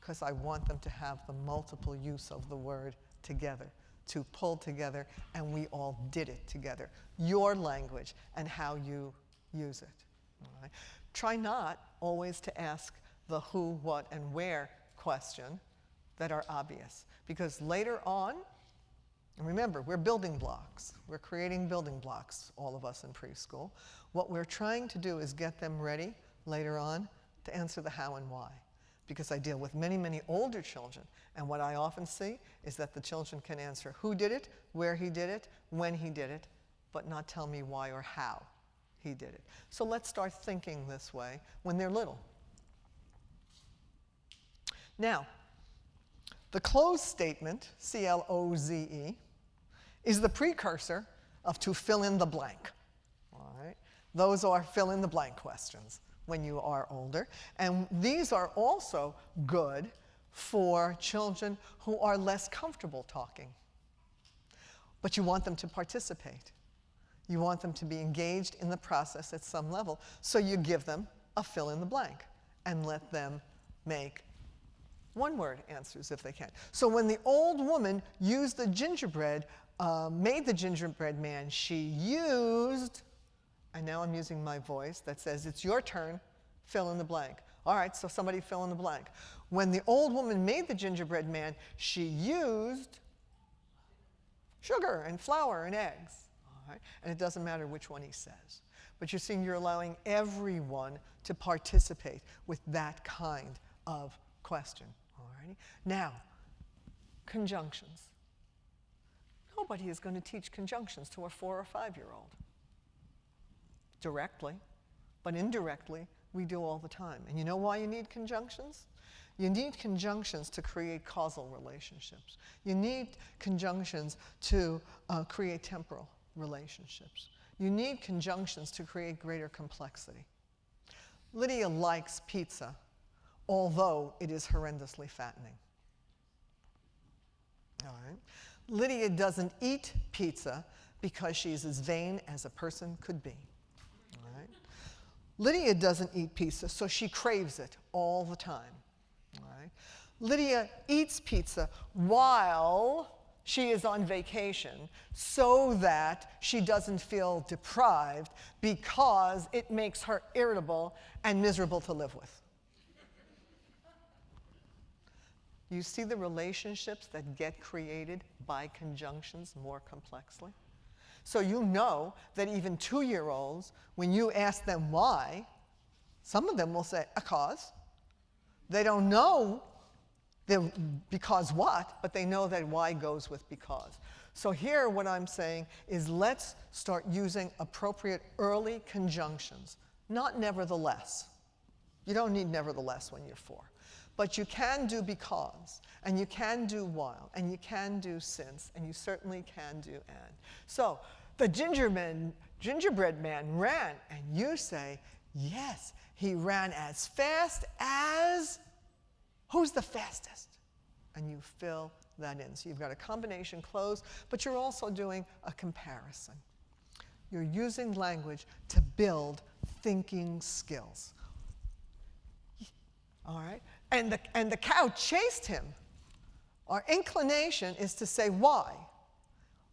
because I want them to have the multiple use of the word together, to pull together, and we all did it together. Your language and how you use it. All right? Try not always to ask the who, what, and where question that are obvious, because later on, and remember, we're building blocks. We're creating building blocks, all of us in preschool. What we're trying to do is get them ready later on to answer the how and why. Because I deal with many, many older children, and what I often see is that the children can answer who did it, where he did it, when he did it, but not tell me why or how he did it. So let's start thinking this way when they're little. Now, the closed statement, C-L-O-Z-E, is the precursor of to fill in the blank. All right? Those are fill in the blank questions when you are older. And these are also good for children who are less comfortable talking. But you want them to participate. You want them to be engaged in the process at some level. So you give them a fill in the blank and let them make one-word answers if they can. So when the old woman used the gingerbread, made the gingerbread man, she used, and now I'm using my voice that says, it's your turn, fill in the blank. All right, so somebody fill in the blank. When the old woman made the gingerbread man, she used sugar and flour and eggs. All right? And it doesn't matter which one he says. But you're seeing you're allowing everyone to participate with that kind of question. All righty? Now, conjunctions. Nobody is going to teach conjunctions to a 4 or 5-year-old. Directly, but indirectly, we do all the time. And you know why you need conjunctions? You need conjunctions to create causal relationships. You need conjunctions to create temporal relationships. You need conjunctions to create greater complexity. Lydia likes pizza, although it is horrendously fattening. All right? Lydia doesn't eat pizza because she's as vain as a person could be. All right? Lydia doesn't eat pizza, so she craves it all the time. All right? Lydia eats pizza while she is on vacation so that she doesn't feel deprived because it makes her irritable and miserable to live with. You see the relationships that get created by conjunctions more complexly? So you know that even 2-year-olds, when you ask them why, some of them will say, a cause. They don't know because what, but they know that why goes with because. So here what I'm saying is let's start using appropriate early conjunctions, not nevertheless. You don't need nevertheless when you're 4. But you can do because, and you can do while, and you can do since, and you certainly can do and. So the gingerbread man ran, and you say, yes, he ran as fast as, who's the fastest? And you fill that in. So you've got a combination close, but you're also doing a comparison. You're using language to build thinking skills. All right? And the cow chased him. Our inclination is to say why,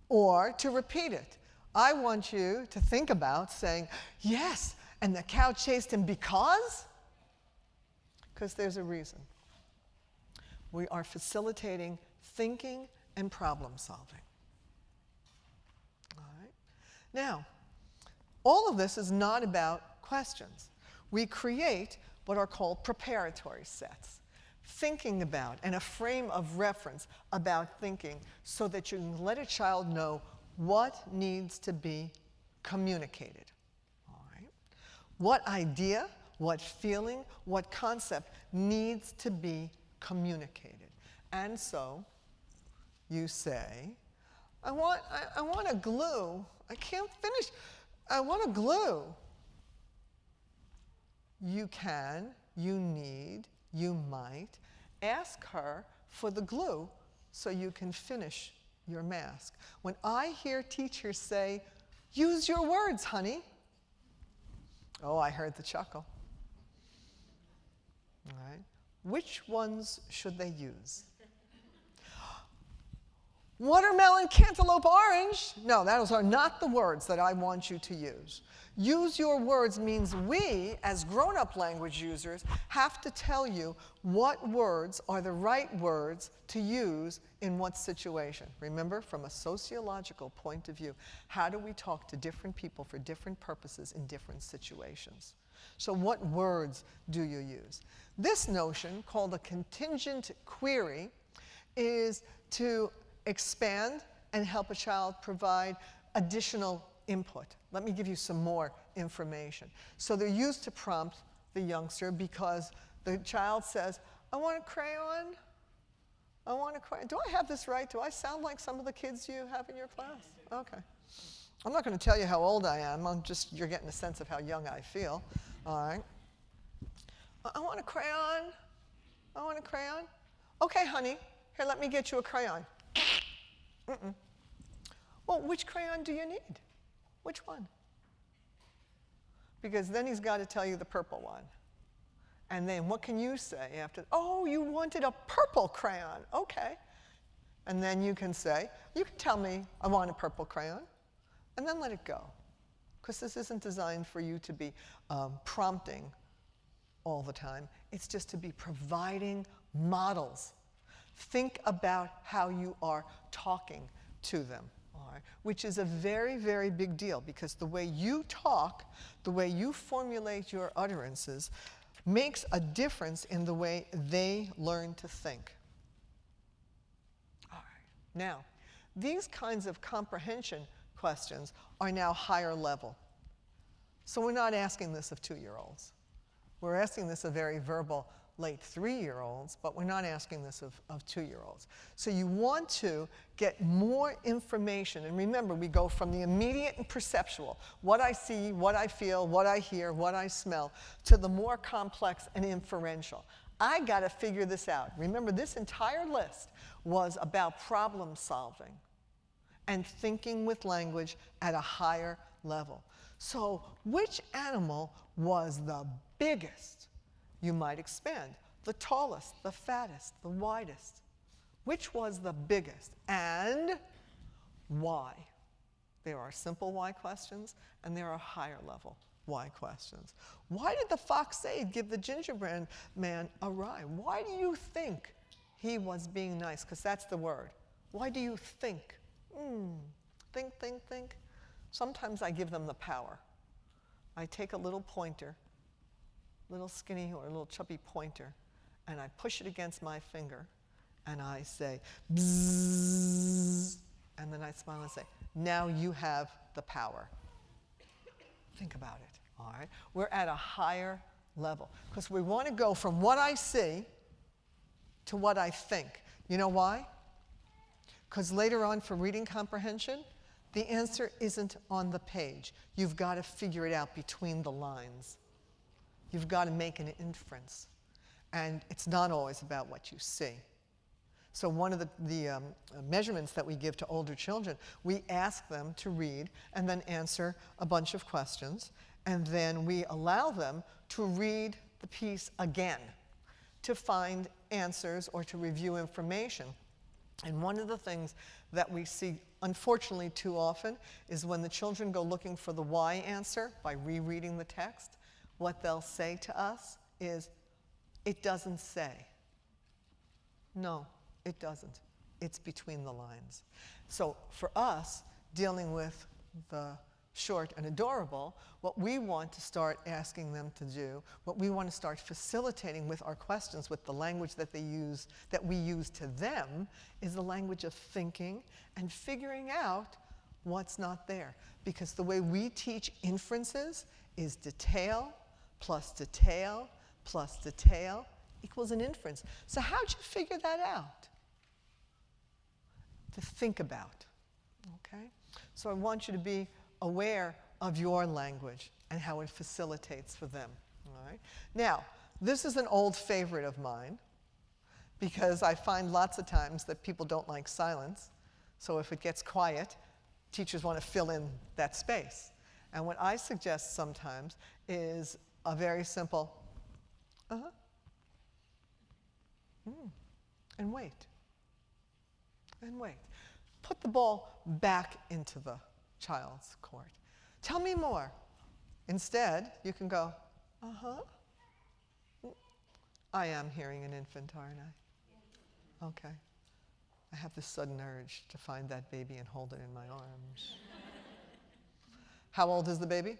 or to repeat it. I want you to think about saying, yes, and the cow chased him because there's a reason. We are facilitating thinking and problem solving. All right? Now, all of this is not about questions. We create what are called preparatory sets, thinking about and a frame of reference about thinking so that you can let a child know what needs to be communicated. All right? What idea, what feeling, what concept needs to be communicated. And so you say, I want a glue. I can't finish. I want a glue. You can, you need, you might ask her for the glue so you can finish your mask. When I hear teachers say, use your words, honey. Oh, I heard the chuckle. All right. Which ones should they use? Watermelon, cantaloupe, orange. No, those are not the words that I want you to use. Use your words means we, as grown-up language users, have to tell you what words are the right words to use in what situation. Remember, from a sociological point of view, how do we talk to different people for different purposes in different situations? So what words do you use? This notion, called a contingent query, is to expand and help a child provide additional input. Let me give you some more information. So they're used to prompt the youngster because the child says, I want a crayon. I want a crayon. Do I have this right? Do I sound like some of the kids you have in your class? Okay. I'm not going to tell you how old I am. You're getting a sense of how young I feel. All right. I want a crayon. I want a crayon. Okay, honey. Here, let me get you a crayon. Mm-mm. Well, which crayon do you need? Which one? Because then he's got to tell you the purple one. And then what can you say after? Oh, you wanted a purple crayon. Okay. And then you can say, you can tell me I want a purple crayon, and then let it go. Because this isn't designed for you to be prompting all the time. It's just to be providing models. Think about how you are talking to them, all right? Which is a very, very big deal because the way you talk, the way you formulate your utterances, makes a difference in the way they learn to think. All right. Now, these kinds of comprehension questions are now higher level. So we're not asking this of 2-year-olds. We're asking this of very verbal late 3-year-olds, but we're not asking this of 2-year-olds. So you want to get more information. And remember, we go from the immediate and perceptual, what I see, what I feel, what I hear, what I smell, to the more complex and inferential. I got to figure this out. Remember, this entire list was about problem solving and thinking with language at a higher level. So which animal was the biggest? You might expand. The tallest, the fattest, the widest. Which was the biggest? And why? There are simple why questions, and there are higher level why questions. Why did the fox say give the gingerbread man a rye? Why do you think he was being nice? Because that's the word. Why do you think? Think, think, think. Sometimes I give them the power. I take a little pointer, little skinny or a little chubby pointer, and I push it against my finger, and I say, bzzz. And then I smile and say, now you have the power. Think about it, all right? We're at a higher level because we want to go from what I see to what I think. You know why? Because later on for reading comprehension, the answer isn't on the page. You've got to figure it out between the lines. You've got to make an inference. And it's not always about what you see. So one of the measurements that we give to older children, we ask them to read and then answer a bunch of questions. And then we allow them to read the piece again to find answers or to review information. And one of the things that we see, unfortunately, too often is when the children go looking for the why answer by rereading the text, what they'll say to us is, it doesn't say. No, it doesn't. It's between the lines. So for us, dealing with the short and adorable, what we want to start asking them to do, what we want to start facilitating with our questions, with the language that we use to them, is the language of thinking and figuring out what's not there. Because the way we teach inferences is detail plus detail plus detail equals an inference. So how'd you figure that out? To think about, okay? So I want you to be aware of your language and how it facilitates for them, all right? Now, this is an old favorite of mine because I find lots of times that people don't like silence. So if it gets quiet, teachers want to fill in that space. And what I suggest sometimes is a very simple, and wait, and wait. Put the ball back into the child's court. Tell me more. Instead, you can go, I am hearing an infant, aren't I? Okay. I have this sudden urge to find that baby and hold it in my arms. How old is the baby?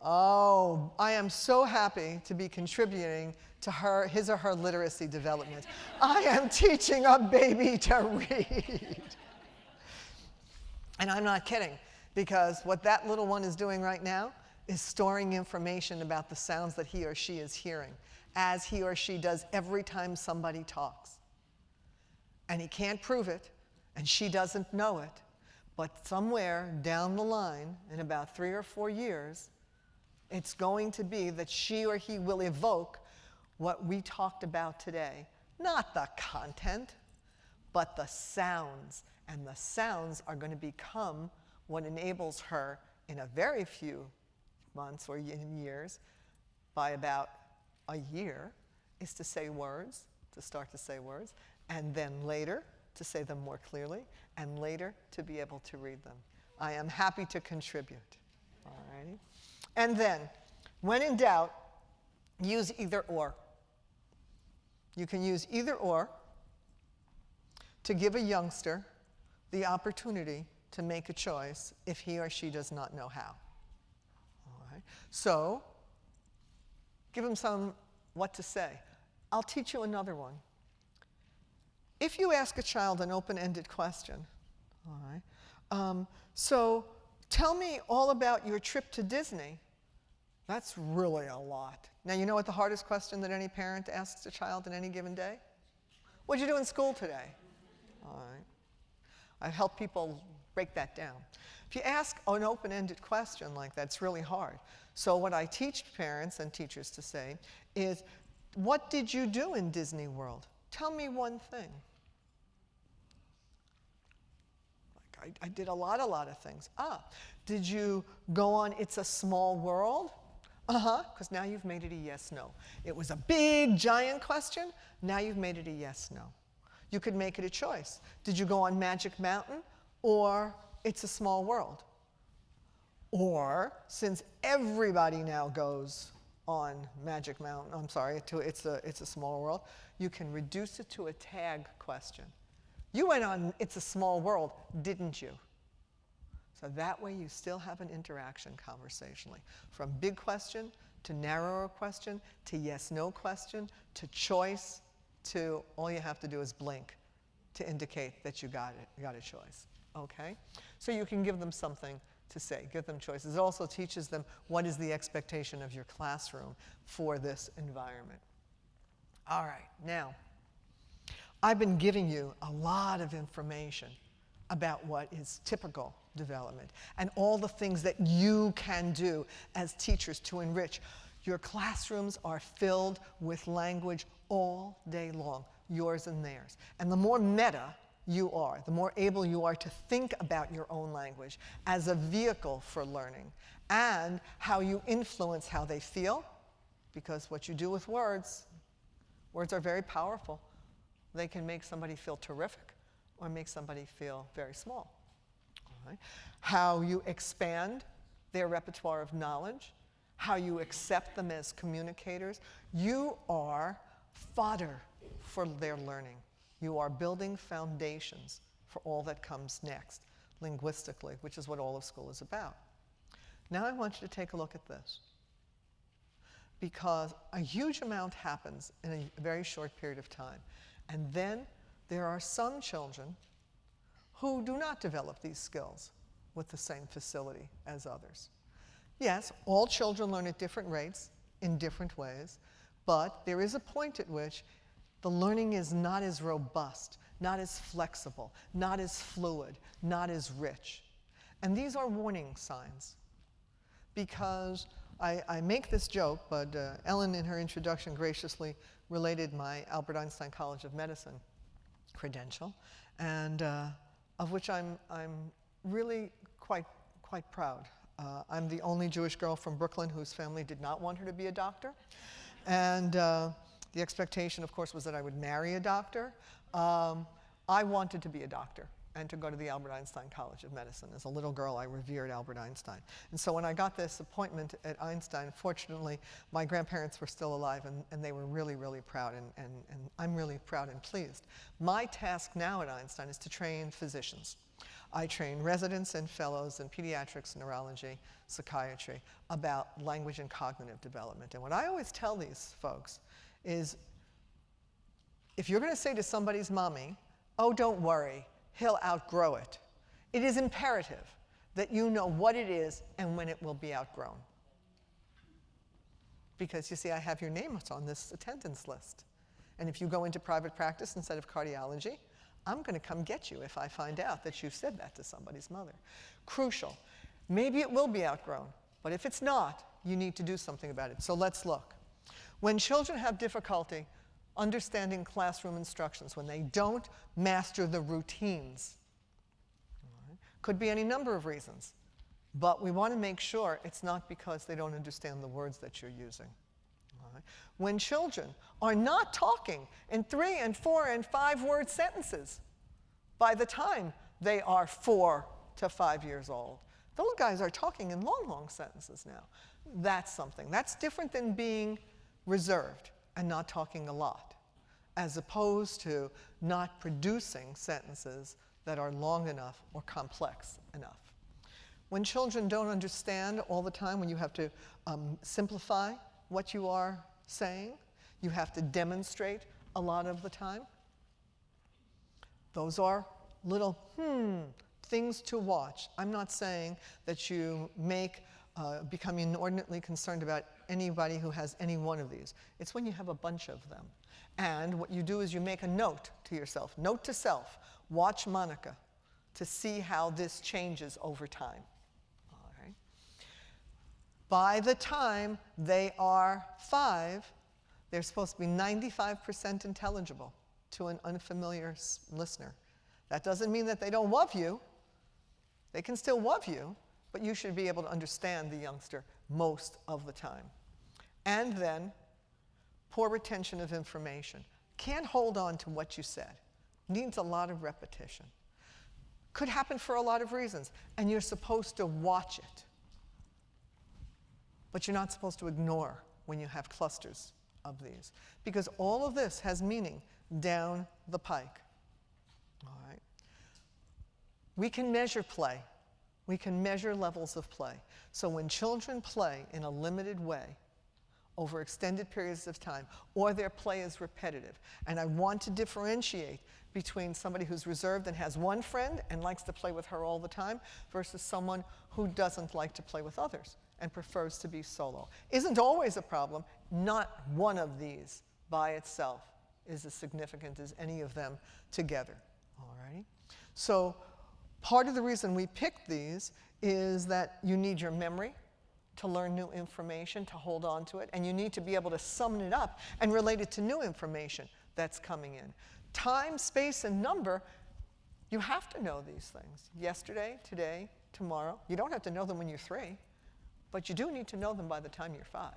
Oh, I am so happy to be contributing to his or her literacy development. I am teaching a baby to read. And I'm not kidding, because what that little one is doing right now is storing information about the sounds that he or she is hearing, as he or she does every time somebody talks. And he can't prove it, and she doesn't know it, but somewhere down the line, in about 3 or 4 years, it's going to be that she or he will evoke what we talked about today. Not the content, but the sounds. And the sounds are going to become what enables her in a very few months or years, by about a year, is to say words, to start to say words, and then later to say them more clearly, and later to be able to read them. I am happy to contribute. All righty? And then, when in doubt, use either or. You can use either or to give a youngster the opportunity to make a choice if he or she does not know how. All right? So, give him what to say. I'll teach you another one. If you ask a child an open-ended question, all right, so tell me all about your trip to Disney. That's really a lot. Now, you know what the hardest question that any parent asks a child in any given day? What'd you do in school today? All right. I've helped people break that down. If you ask an open-ended question like that, it's really hard. So what I teach parents and teachers to say is, what did you do in Disney World? Tell me one thing. Like, I did a lot of things. Did you go on It's a Small World? Because now you've made it a yes-no. It was a big, giant question. Now you've made it a yes-no. You could make it a choice. Did you go on Magic Mountain or It's a Small World? Or, since everybody now goes on Magic Mountain, It's a Small World, you can reduce it to a tag question. You went on It's a Small World, didn't you? So that way you still have an interaction conversationally. From big question to narrower question to yes-no question to choice to all you have to do is blink to indicate that you got it, you got a choice, okay? So you can give them something to say, give them choices. It also teaches them what is the expectation of your classroom for this environment. All right, now, I've been giving you a lot of information about what is typical development and all the things that you can do as teachers to enrich. Your classrooms are filled with language all day long, yours and theirs. And the more meta you are, the more able you are to think about your own language as a vehicle for learning and how you influence how they feel, because what you do with words are very powerful. They can make somebody feel terrific or make somebody feel very small. All right? How you expand their repertoire of knowledge, how you accept them as communicators. You are fodder for their learning. You are building foundations for all that comes next, linguistically, which is what all of school is about. Now I want you to take a look at this, because a huge amount happens in a very short period of time. And then there are some children who do not develop these skills with the same facility as others. Yes, all children learn at different rates in different ways, but there is a point at which the learning is not as robust, not as flexible, not as fluid, not as rich. And these are warning signs, because I make this joke, but Ellen in her introduction graciously related my Albert Einstein College of Medicine credential, and of which I'm really quite proud. I'm the only Jewish girl from Brooklyn whose family did not want her to be a doctor. And the expectation, of course, was that I would marry a doctor. I wanted to be a doctor and to go to the Albert Einstein College of Medicine. As a little girl, I revered Albert Einstein. And so when I got this appointment at Einstein, fortunately, my grandparents were still alive, and they were really, really proud, and I'm really proud and pleased. My task now at Einstein is to train physicians. I train residents and fellows in pediatrics, neurology, psychiatry about language and cognitive development. And what I always tell these folks is, if you're going to say to somebody's mommy, "Oh, don't worry, he'll outgrow it," it is imperative that you know what it is and when it will be outgrown. Because, you see, I have your name on this attendance list. And if you go into private practice instead of cardiology, I'm going to come get you if I find out that you've said that to somebody's mother. Crucial. Maybe it will be outgrown, but if it's not, you need to do something about it. So let's look. When children have difficulty understanding classroom instructions, when they don't master the routines, could be any number of reasons, but we want to make sure it's not because they don't understand the words that you're using. When children are not talking in 3 and 4 and 5 word sentences by the time they are 4 to 5 years old. Those guys are talking in long, long sentences now. That's something. That's different than being reserved and not talking a lot, as opposed to not producing sentences that are long enough or complex enough. When children don't understand all the time, when you have to simplify what you are saying, you have to demonstrate a lot of the time. Those are little things to watch. I'm not saying that you become inordinately concerned about anybody who has any one of these. It's when you have a bunch of them. And what you do is you make a note to yourself, note to self, watch Monica to see how this changes over time. All right. By the time they are 5, they're supposed to be 95% intelligible to an unfamiliar listener. That doesn't mean that they don't love you. They can still love you, but you should be able to understand the youngster most of the time. And then, poor retention of information. Can't hold on to what you said. Needs a lot of repetition. Could happen for a lot of reasons, and you're supposed to watch it. But you're not supposed to ignore when you have clusters of these, because all of this has meaning down the pike. All right. We can measure play. We can measure levels of play. So when children play in a limited way, over extended periods of time, or their play is repetitive. And I want to differentiate between somebody who's reserved and has one friend and likes to play with her all the time versus someone who doesn't like to play with others and prefers to be solo. Isn't always a problem. Not one of these by itself is as significant as any of them together. All right? So part of the reason we picked these is that you need your memory to learn new information, to hold on to it, and you need to be able to sum it up and relate it to new information that's coming in. Time, space, and number, you have to know these things. Yesterday, today, tomorrow. You don't have to know them when you're 3, but you do need to know them by the time you're 5.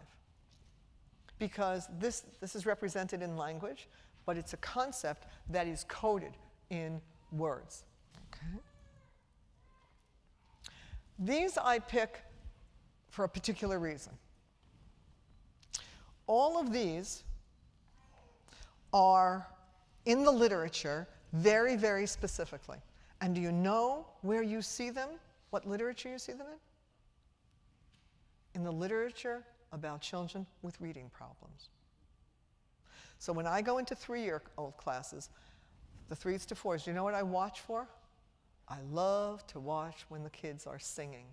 Because this is represented in language, but it's a concept that is coded in words. Okay? These I pick for a particular reason. All of these are in the literature very, very specifically. And do you know where you see them? What literature you see them in? In the literature about children with reading problems. So when I go into 3-year-old classes, the 3s to 4s, do you know what I watch for? I love to watch when the kids are singing,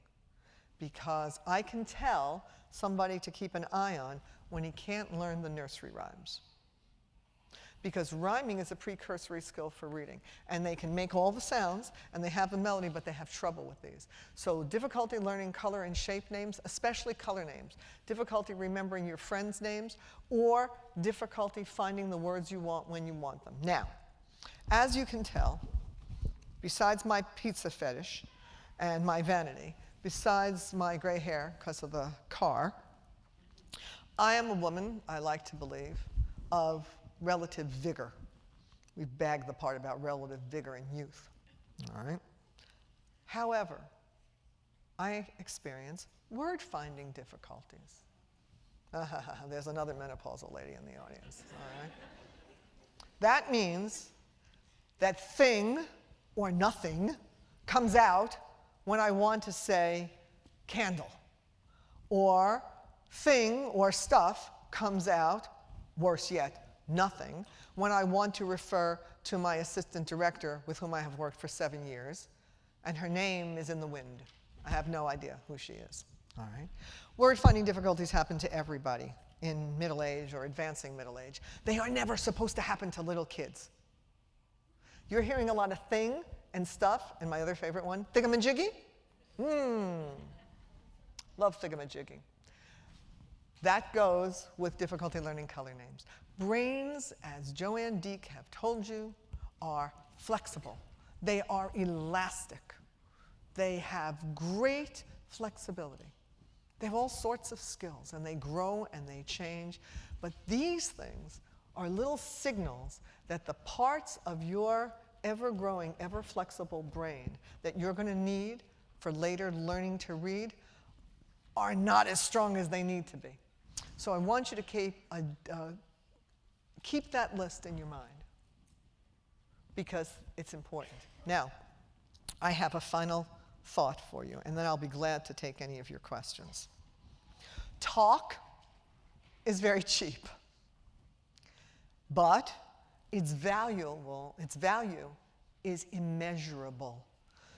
because I can tell somebody to keep an eye on when he can't learn the nursery rhymes. Because rhyming is a precursory skill for reading. And they can make all the sounds, and they have the melody, but they have trouble with these. So difficulty learning color and shape names, especially color names. Difficulty remembering your friends' names, or difficulty finding the words you want when you want them. Now, as you can tell, besides my pizza fetish and my vanity, besides my gray hair because of the car, I am a woman, I like to believe, of relative vigor. We've bagged the part about relative vigor in youth. All right? However, I experience word-finding difficulties. There's another menopausal lady in the audience. All right? That means that thing or nothing comes out when I want to say candle, or thing or stuff comes out, worse yet, nothing, when I want to refer to my assistant director with whom I have worked for 7 years, and her name is in the wind. I have no idea who she is. All right? Word-finding difficulties happen to everybody in middle age or advancing middle age. They are never supposed to happen to little kids. You're hearing a lot of thing and stuff, and my other favorite one, thingamajiggy? Love thingamajiggy. That goes with difficulty learning color names. Brains, as Joanne Deek have told you, are flexible. They are elastic. They have great flexibility. They have all sorts of skills, and they grow and they change. But these things are little signals that the parts of your ever-growing, ever-flexible brain that you're going to need for later learning to read are not as strong as they need to be. So I want you to keep that list in your mind, because it's important. Now, I have a final thought for you, and then I'll be glad to take any of your questions. Talk is very cheap, but its value is immeasurable.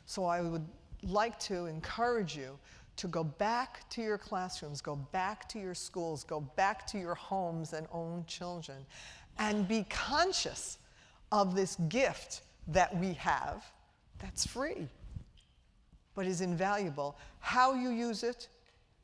So I would like to encourage you to go back to your classrooms, go back to your schools, go back to your homes and own children, and be conscious of this gift that we have that's free, but is invaluable. How you use it,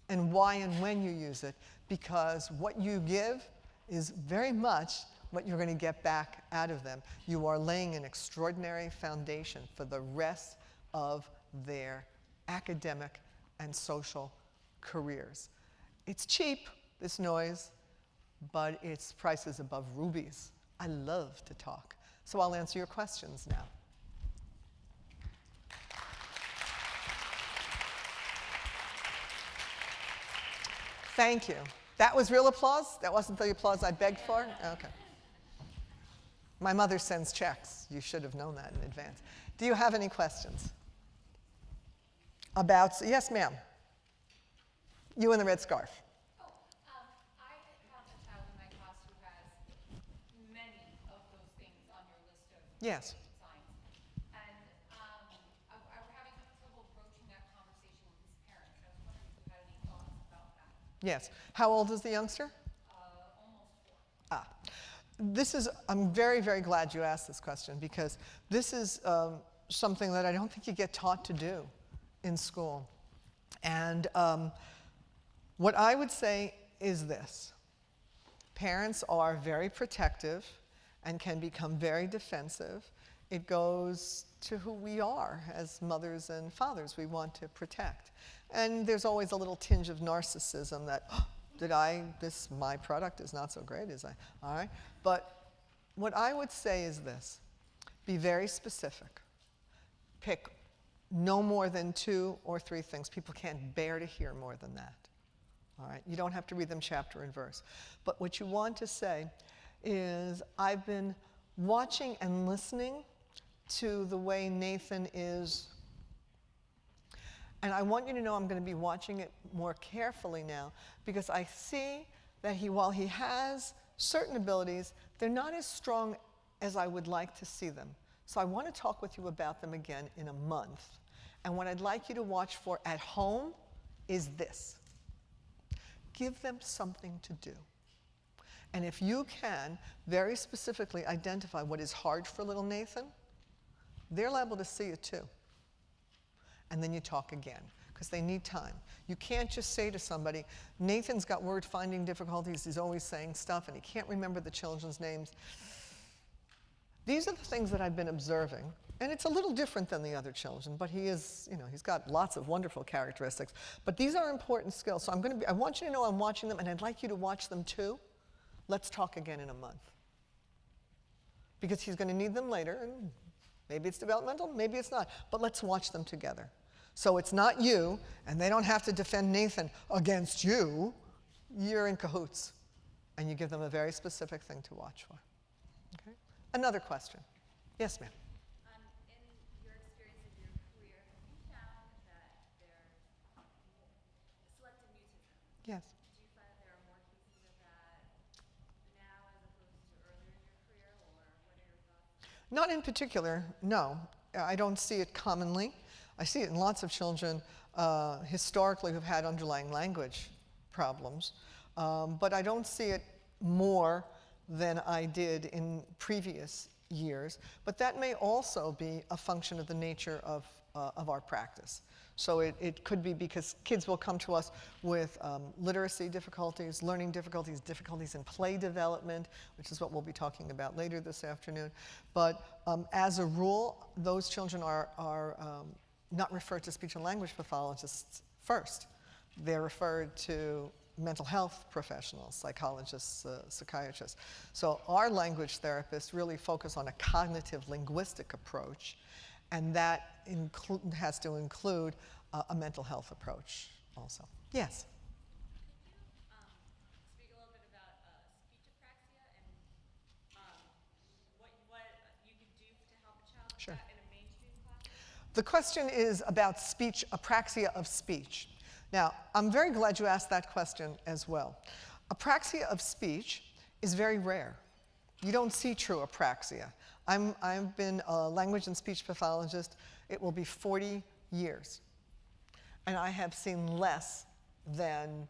and why and when you use it, because what you give is very much what you're going to get back out of them. You are laying an extraordinary foundation for the rest of their academic and social careers. It's cheap, this noise, but its price is above rubies. I love to talk, so I'll answer your questions now. Thank you. That was real applause? That wasn't the applause I begged for? Okay. My mother sends checks. You should have known that in advance. Do you have any questions? About, yes, ma'am. You in the red scarf. Yes. signs. And I'm having trouble broaching that conversation with his parents. I was wondering if you had any thoughts about that. Yes. How old is the youngster? Almost 4. Ah. This is, I'm very, very glad you asked this question because this is something that I don't think you get taught to do in school. And what I would say is this. Parents are very protective and can become very defensive. It goes to who we are as mothers and fathers. We want to protect. And there's always a little tinge of narcissism that, oh, my product is not so great, is I? All right. But what I would say is this. Be very specific. Pick no more than 2 or 3 things. People can't bear to hear more than that. All right? You don't have to read them chapter and verse. But what you want to say is, I've been watching and listening to the way Nathan is, and I want you to know I'm going to be watching it more carefully now because I see that while he has certain abilities, they're not as strong as I would like to see them. So I want to talk with you about them again in a month. And what I'd like you to watch for at home is this. Give them something to do. And if you can very specifically identify what is hard for little Nathan, they're liable to see it too. And then you talk again, because they need time. You can't just say to somebody, Nathan's got word-finding difficulties, he's always saying stuff, and he can't remember the children's names. These are the things that I've been observing, and it's a little different than the other children, but he is, he's got lots of wonderful characteristics. But these are important skills, so I want you to know I'm watching them, and I'd like you to watch them too. Let's talk again in a month. Because he's going to need them later, and maybe it's developmental, maybe it's not, but let's watch them together. So it's not you, and they don't have to defend Nathan against you. You're in cahoots, and you give them a very specific thing to watch for. Okay? Another question. Yes, ma'am. In your experience of your career, have you found that there's selective mutism? Yes. Do you find that there are more cases of that now as opposed to earlier in your career, or what are your thoughts? Not in particular, no. I don't see it commonly. I see it in lots of children historically who've had underlying language problems, but I don't see it more than I did in previous years. But that may also be a function of the nature of our practice. So it could be because kids will come to us with literacy difficulties, learning difficulties, difficulties in play development, which is what we'll be talking about later this afternoon. But as a rule, those children are not referred to speech and language pathologists first. They're referred to mental health professionals, psychologists, psychiatrists. So our language therapists really focus on a cognitive linguistic approach, and that has to include a mental health approach also. Yes? Could you speak a little bit about speech apraxia and what you could do to help a child with Sure. that in a mainstream class? The question is about speech, apraxia of speech. Now, I'm very glad you asked that question as well. Apraxia of speech is very rare. You don't see true apraxia. I've been a language and speech pathologist, it will be 40 years. And I have seen less than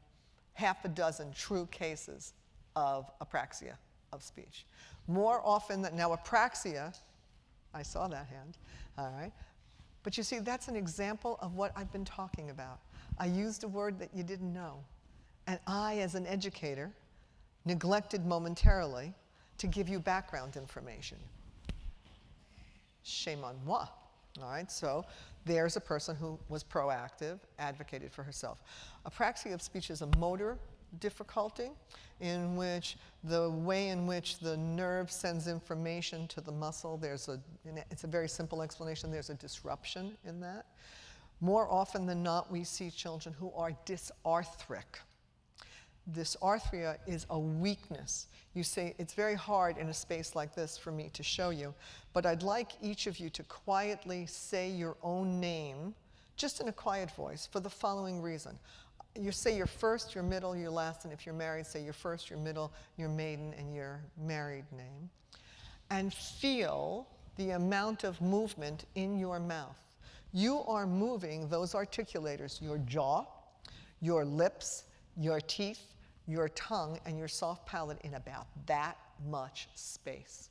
half a dozen true cases of apraxia of speech. More often than, now apraxia, I saw that hand, all right. But you see, that's an example of what I've been talking about. I used a word that you didn't know. And I, as an educator, neglected momentarily to give you background information. Shame on moi. All right, so there's a person who was proactive, advocated for herself. Apraxia of speech is a motor difficulty in which the way in which the nerve sends information to the muscle, it's a very simple explanation, there's a disruption in that. More often than not, we see children who are dysarthric. Dysarthria is a weakness. You say, it's very hard in a space like this for me to show you, but I'd like each of you to quietly say your own name, just in a quiet voice, for the following reason. You say your first, your middle, your last, and if you're married, say your first, your middle, your maiden, and your married name. And feel the amount of movement in your mouth. You are moving those articulators, your jaw, your lips, your teeth, your tongue, and your soft palate in about that much space.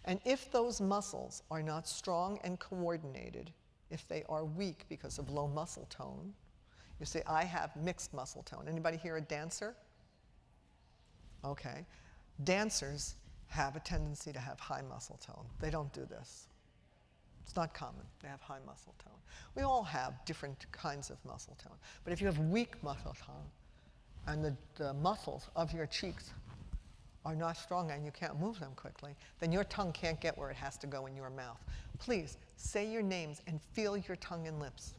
And if those muscles are not strong and coordinated, if they are weak because of low muscle tone, you say, I have mixed muscle tone. Anybody here a dancer? Okay. Dancers have a tendency to have high muscle tone. They don't do this. It's not common. They have high muscle tone. We all have different kinds of muscle tone. But if you have weak muscle tone and the muscles of your cheeks are not strong and you can't move them quickly, then your tongue can't get where it has to go in your mouth. Please say your names and feel your tongue and lips.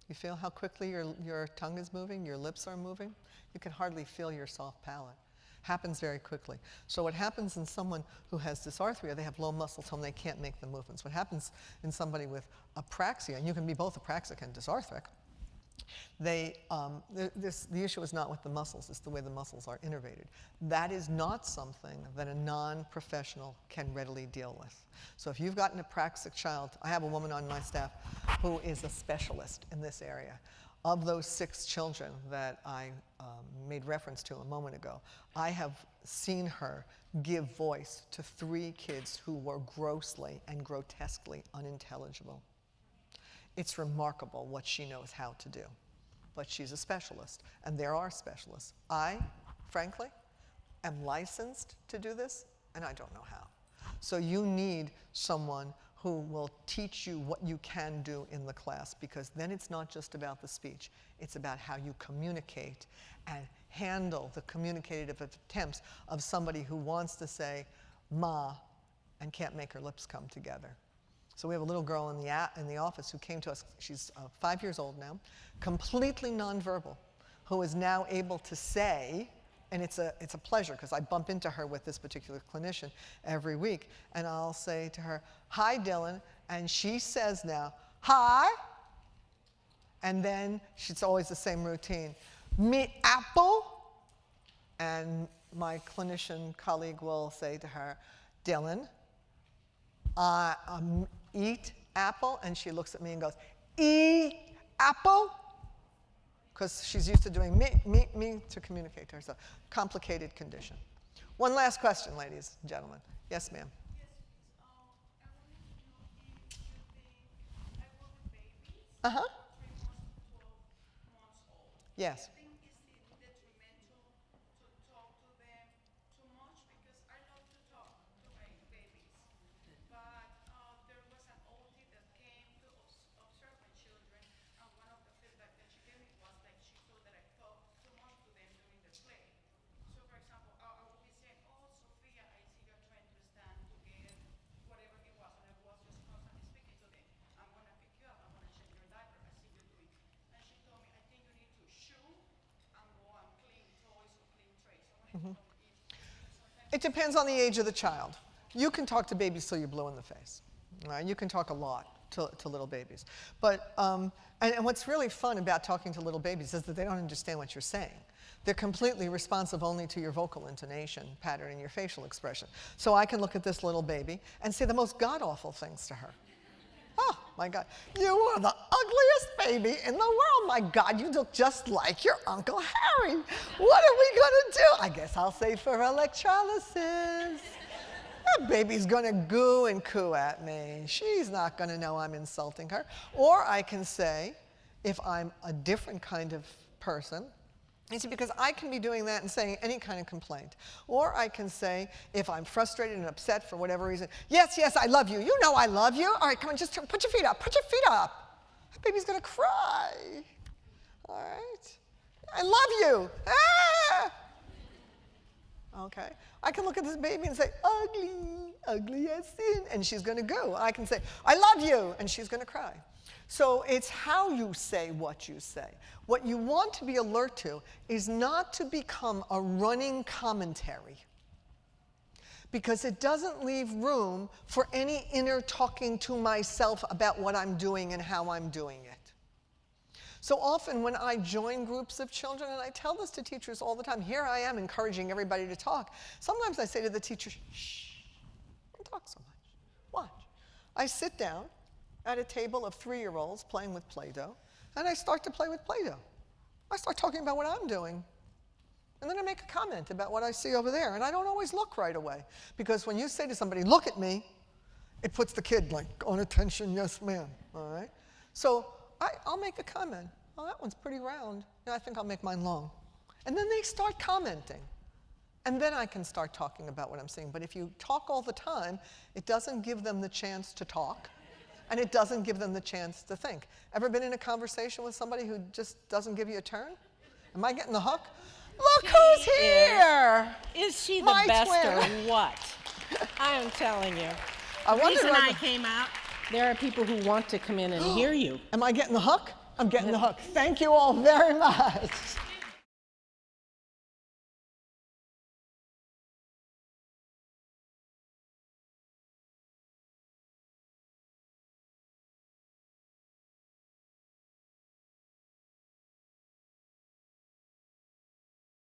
You feel how quickly your tongue is moving, your lips are moving? You can hardly feel your soft palate. Happens very quickly. So what happens in someone who has dysarthria, they have low muscle tone, they can't make the movements. What happens in somebody with apraxia, and you can be both apraxic and dysarthric, the issue is not with the muscles, it's the way the muscles are innervated. That is not something that a non-professional can readily deal with. So if you've got an apraxic child, I have a woman on my staff who is a specialist in this area. Of those 6 children that I made reference to a moment ago, I have seen her give voice to 3 kids who were grossly and grotesquely unintelligible. It's remarkable what she knows how to do. But she's a specialist, and there are specialists. I, frankly, am licensed to do this, and I don't know how. So you need someone who will teach you what you can do in the class, because then it's not just about the speech. It's about how you communicate and handle the communicative attempts of somebody who wants to say ma and can't make her lips come together. So we have a little girl in the office who came to us. She's 5 years old now, completely nonverbal, who is now able to say, and it's a pleasure because I bump into her with this particular clinician every week, and I'll say to her, hi, Dylan, and she says now, hi, and then it's always the same routine, me apple, and my clinician colleague will say to her, Dylan, eat apple, and she looks at me and goes, eat apple? Because she's used to doing me to communicate to herself. Complicated condition. One last question, ladies and gentlemen. Yes, ma'am. Yes, please. I wanted to know if you think, I work with babies, Uh-huh. 3 months to 12 months old. Yes. I think it's detrimental to talk to them too much because I love to talk to my babies. But there was an OT that came to observe my children, and one of the feedback that she gave me was like she thought that I talked too much to them during the play. So, for example, I would be saying, "Oh, Sophia, I see you're trying to stand to get whatever it was," and I was just constantly speaking to them. "I'm gonna pick you up. I'm gonna change your diaper. I see you doing." And she told me, "I think you need to shoo and go and clean toys or clean trays." I wanted to know if sometimes It depends on the age of the child. You can talk to babies till you're blue in the face. Right? You can talk a lot to little babies. But, and what's really fun about talking to little babies is that they don't understand what you're saying. They're completely responsive only to your vocal intonation pattern and your facial expression. So I can look at this little baby and say the most god-awful things to her. Oh, my God. You are the ugliest baby in the world. My God, you look just like your Uncle Harry. What are we going to do? I guess I'll say for electrolysis. That baby's going to goo and coo at me. She's not going to know I'm insulting her. Or I can say, if I'm a different kind of person, you see, because I can be doing that and saying any kind of complaint. Or I can say, if I'm frustrated and upset for whatever reason, yes, yes, I love you. You know I love you. All right, come on, just put your feet up. Put your feet up. That baby's going to cry. All right? I love you. Ah! Okay? I can look at this baby and say, ugly, ugly as sin, and she's going to go. I can say, I love you, and she's going to cry. So it's how you say what you say. What you want to be alert to is not to become a running commentary, because it doesn't leave room for any inner talking to myself about what I'm doing and how I'm doing it. So often when I join groups of children, and I tell this to teachers all the time, here I am encouraging everybody to talk. Sometimes I say to the teacher, shh, don't talk so much. Watch. I sit down at a table of 3-year-olds playing with Play-Doh, and I start to play with Play-Doh. I start talking about what I'm doing. And then I make a comment about what I see over there. And I don't always look right away. Because when you say to somebody, look at me, it puts the kid like, on attention, yes ma'am, all right? So I'll make a comment. Oh, that one's pretty round. Yeah, I think I'll make mine long. And then they start commenting. And then I can start talking about what I'm seeing. But if you talk all the time, it doesn't give them the chance to talk. And it doesn't give them the chance to think. Ever been in a conversation with somebody who just doesn't give you a turn? Am I getting the hook? Look who's here! Is she the My best twin. or what? I am telling you. I The wondered reason whether- I came out, there are people who want to come in and hear you. Am I getting the hook? I'm getting the hook. Thank you all very much.